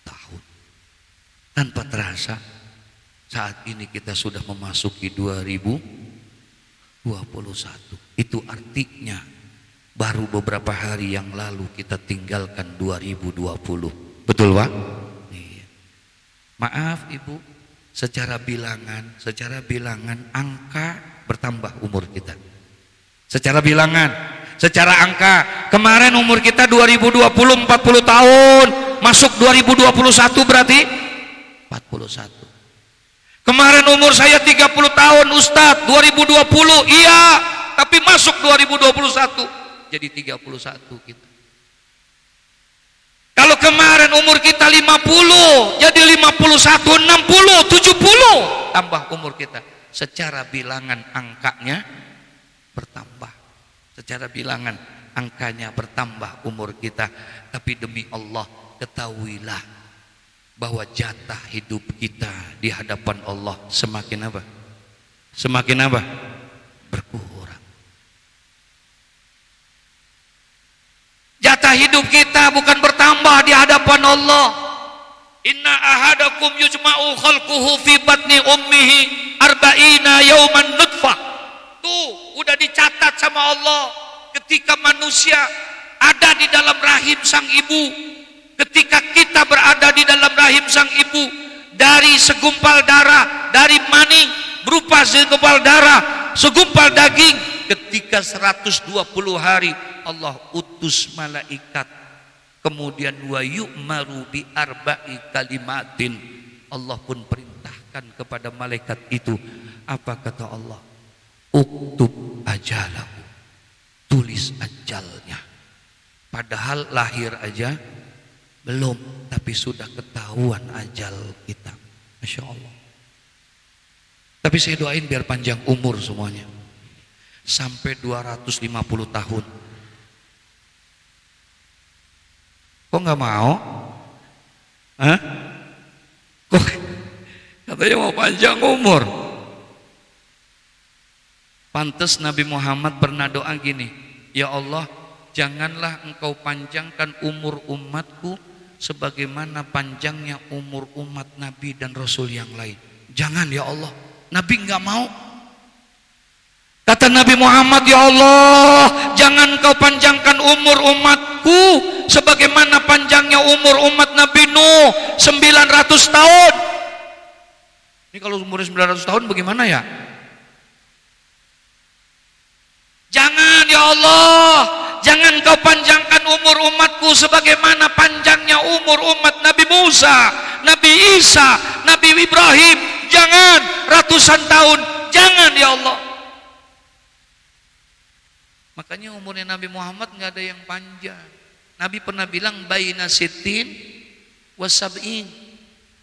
tahun. Tanpa terasa saat ini kita sudah memasuki 2021. Itu artinya baru beberapa hari yang lalu kita tinggalkan 2020. Betul Pak? Iya. Maaf Ibu, secara bilangan angka bertambah umur kita. Secara bilangan, secara angka, kemarin umur kita 2020 40 tahun, masuk 2021 berarti 41. Kemarin umur saya 30 tahun Ustadz, 2020 iya, tapi masuk 2021 jadi 31 kita. Kalau kemarin umur kita 50 jadi 51, 60, 70 tambah umur kita. Secara bilangan angkanya bertambah, secara bilangan angkanya bertambah umur kita. Tapi demi Allah ketahuilah bahwa jatah hidup kita di hadapan Allah semakin apa? Semakin apa? Berkurang. Jatah hidup kita bukan bertambah di hadapan Allah. Inna ahadakum yujma'u khalquhu fi batni ummihi arba'ina yawman nutfah. Tuh udah dicatat sama Allah ketika manusia ada di dalam rahim sang ibu. Ketika kita berada di dalam rahim sang ibu, dari segumpal darah, dari mani berupa segumpal darah, segumpal daging, ketika 120 hari Allah utus malaikat. Kemudian wa yu'maru bi arba'i kalimatin. Allah pun perintahkan kepada malaikat itu. Apa kata Allah? Uktub ajalahu. Tulis ajalnya. Padahal lahir aja belum, tapi sudah ketahuan ajal kita. Masya Allah. Tapi saya doain biar panjang umur semuanya. Sampai 250 tahun. Kok nggak mau? Hah? Kok katanya mau panjang umur? Pantes Nabi Muhammad pernah doa gini, ya Allah, janganlah engkau panjangkan umur umatku sebagaimana panjangnya umur umat Nabi dan Rasul yang lain. Jangan ya Allah. Nabi nggak mau. Kata Nabi Muhammad, ya Allah, jangan kau panjangkan umur umatku sebagaimana panjangnya umur umat Nabi Nuh 900 tahun. Ini kalau umurnya 900 tahun bagaimana ya? Jangan ya Allah, jangan kau panjangkan umur umatku sebagaimana panjangnya umur umat Nabi Musa, Nabi Isa, Nabi Ibrahim. Jangan ratusan tahun, jangan ya Allah. Makanya umurnya Nabi Muhammad nggak ada yang panjang. Nabi pernah bilang baina sitin wasab'in,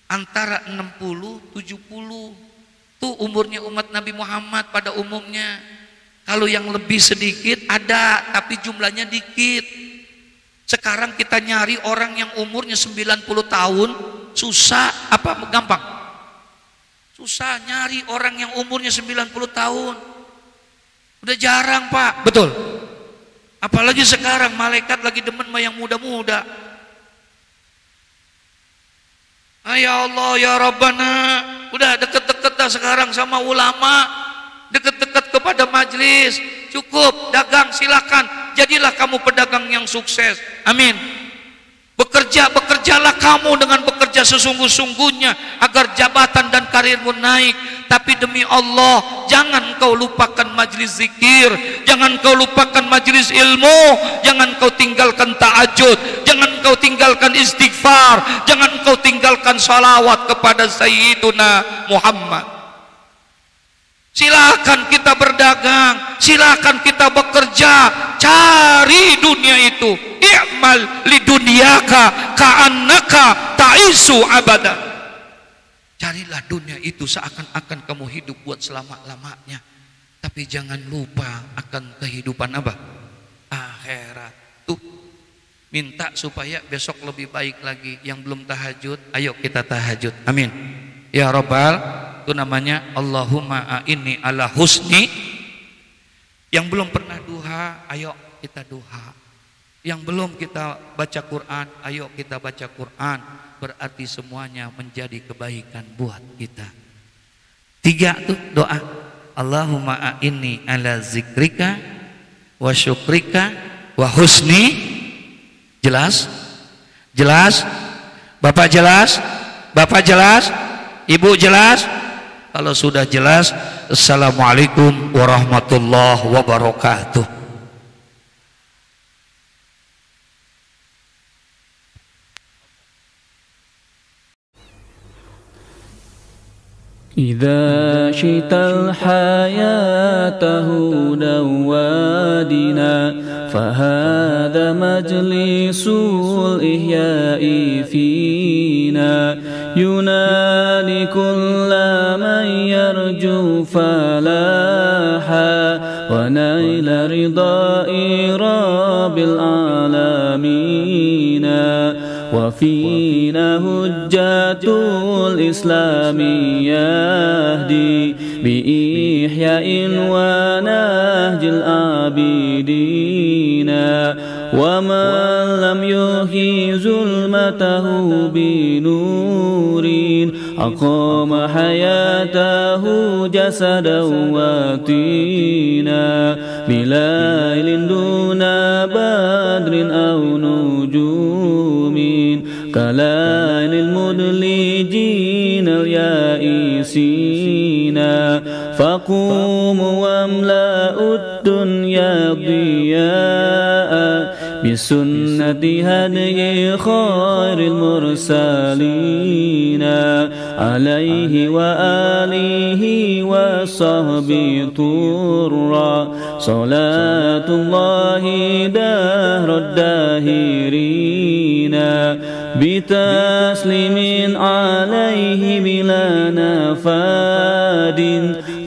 antara 60 70. Tuh umurnya umat Nabi Muhammad pada umumnya. Kalau yang lebih sedikit ada, tapi jumlahnya dikit. Sekarang kita nyari orang yang umurnya 90 tahun susah apa gampang? Susah nyari orang yang umurnya 90 tahun. Udah jarang Pak, betul. Apalagi sekarang malaikat lagi demen sama yang muda-muda. Ya Allah ya Rabbana, udah deket-deket dah sekarang sama ulama, deket-deket kepada majelis. Cukup dagang silakan, jadilah kamu pedagang yang sukses. Amin. Bekerjalah kamu dengan bekerja sesungguh-sungguhnya agar jabatan dan karirmu naik. Tapi demi Allah, jangan kau lupakan majlis zikir, jangan kau lupakan majlis ilmu, jangan kau tinggalkan tahajud, jangan kau tinggalkan istighfar, jangan kau tinggalkan salawat kepada Sayyiduna Muhammad. Silakan kita berdagang, silakan kita bekerja, cari dunia itu. I'mal lidunyaka ka'annaka ta'isu abada. Carilah dunia itu seakan-akan kamu hidup buat selama-lamanya. Tapi jangan lupa akan kehidupan apa? Akhirat. Tuh, minta supaya besok lebih baik lagi. Yang belum tahajud, ayo kita tahajud. Amin. Ya Rabbal, itu namanya Allahumma a'inni ala husni. Yang belum pernah duha, ayo kita duha. Yang belum kita baca Quran, ayo kita baca Quran. Berarti semuanya menjadi kebaikan buat kita. 3 tuh doa. Allahumma a'inni ala zikrika wa syukrika wa husni. Jelas? Jelas? Bapak jelas? Bapak jelas? Ibu jelas? Kalau sudah jelas, assalamualaikum warahmatullahi wabarakatuh. إذا شئت الحياة هدى وادنا فهذا مجلس الإحياء فينا ينادي كل من يرجو فلاحا ونيل رضاء رب العالمين وفينا هجة الإسلام يهدي بإحياء ونهج العابدين ومن لم يحيي ظلمته بنور أقام حياته جسدا وطينا بليل دون بدر أو نجوم كليل المدلجين اليائسين فقوموا واملأوا الدنيا ضياء بسنة هدي خير المرسلين عليه وآله وصحبه طرا صلاة الله دهر الداهرين بتسليم عليه بلا نفاد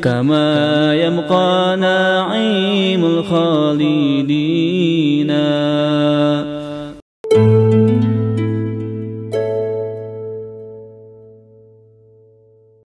كما يبقى نعيم الخالدين.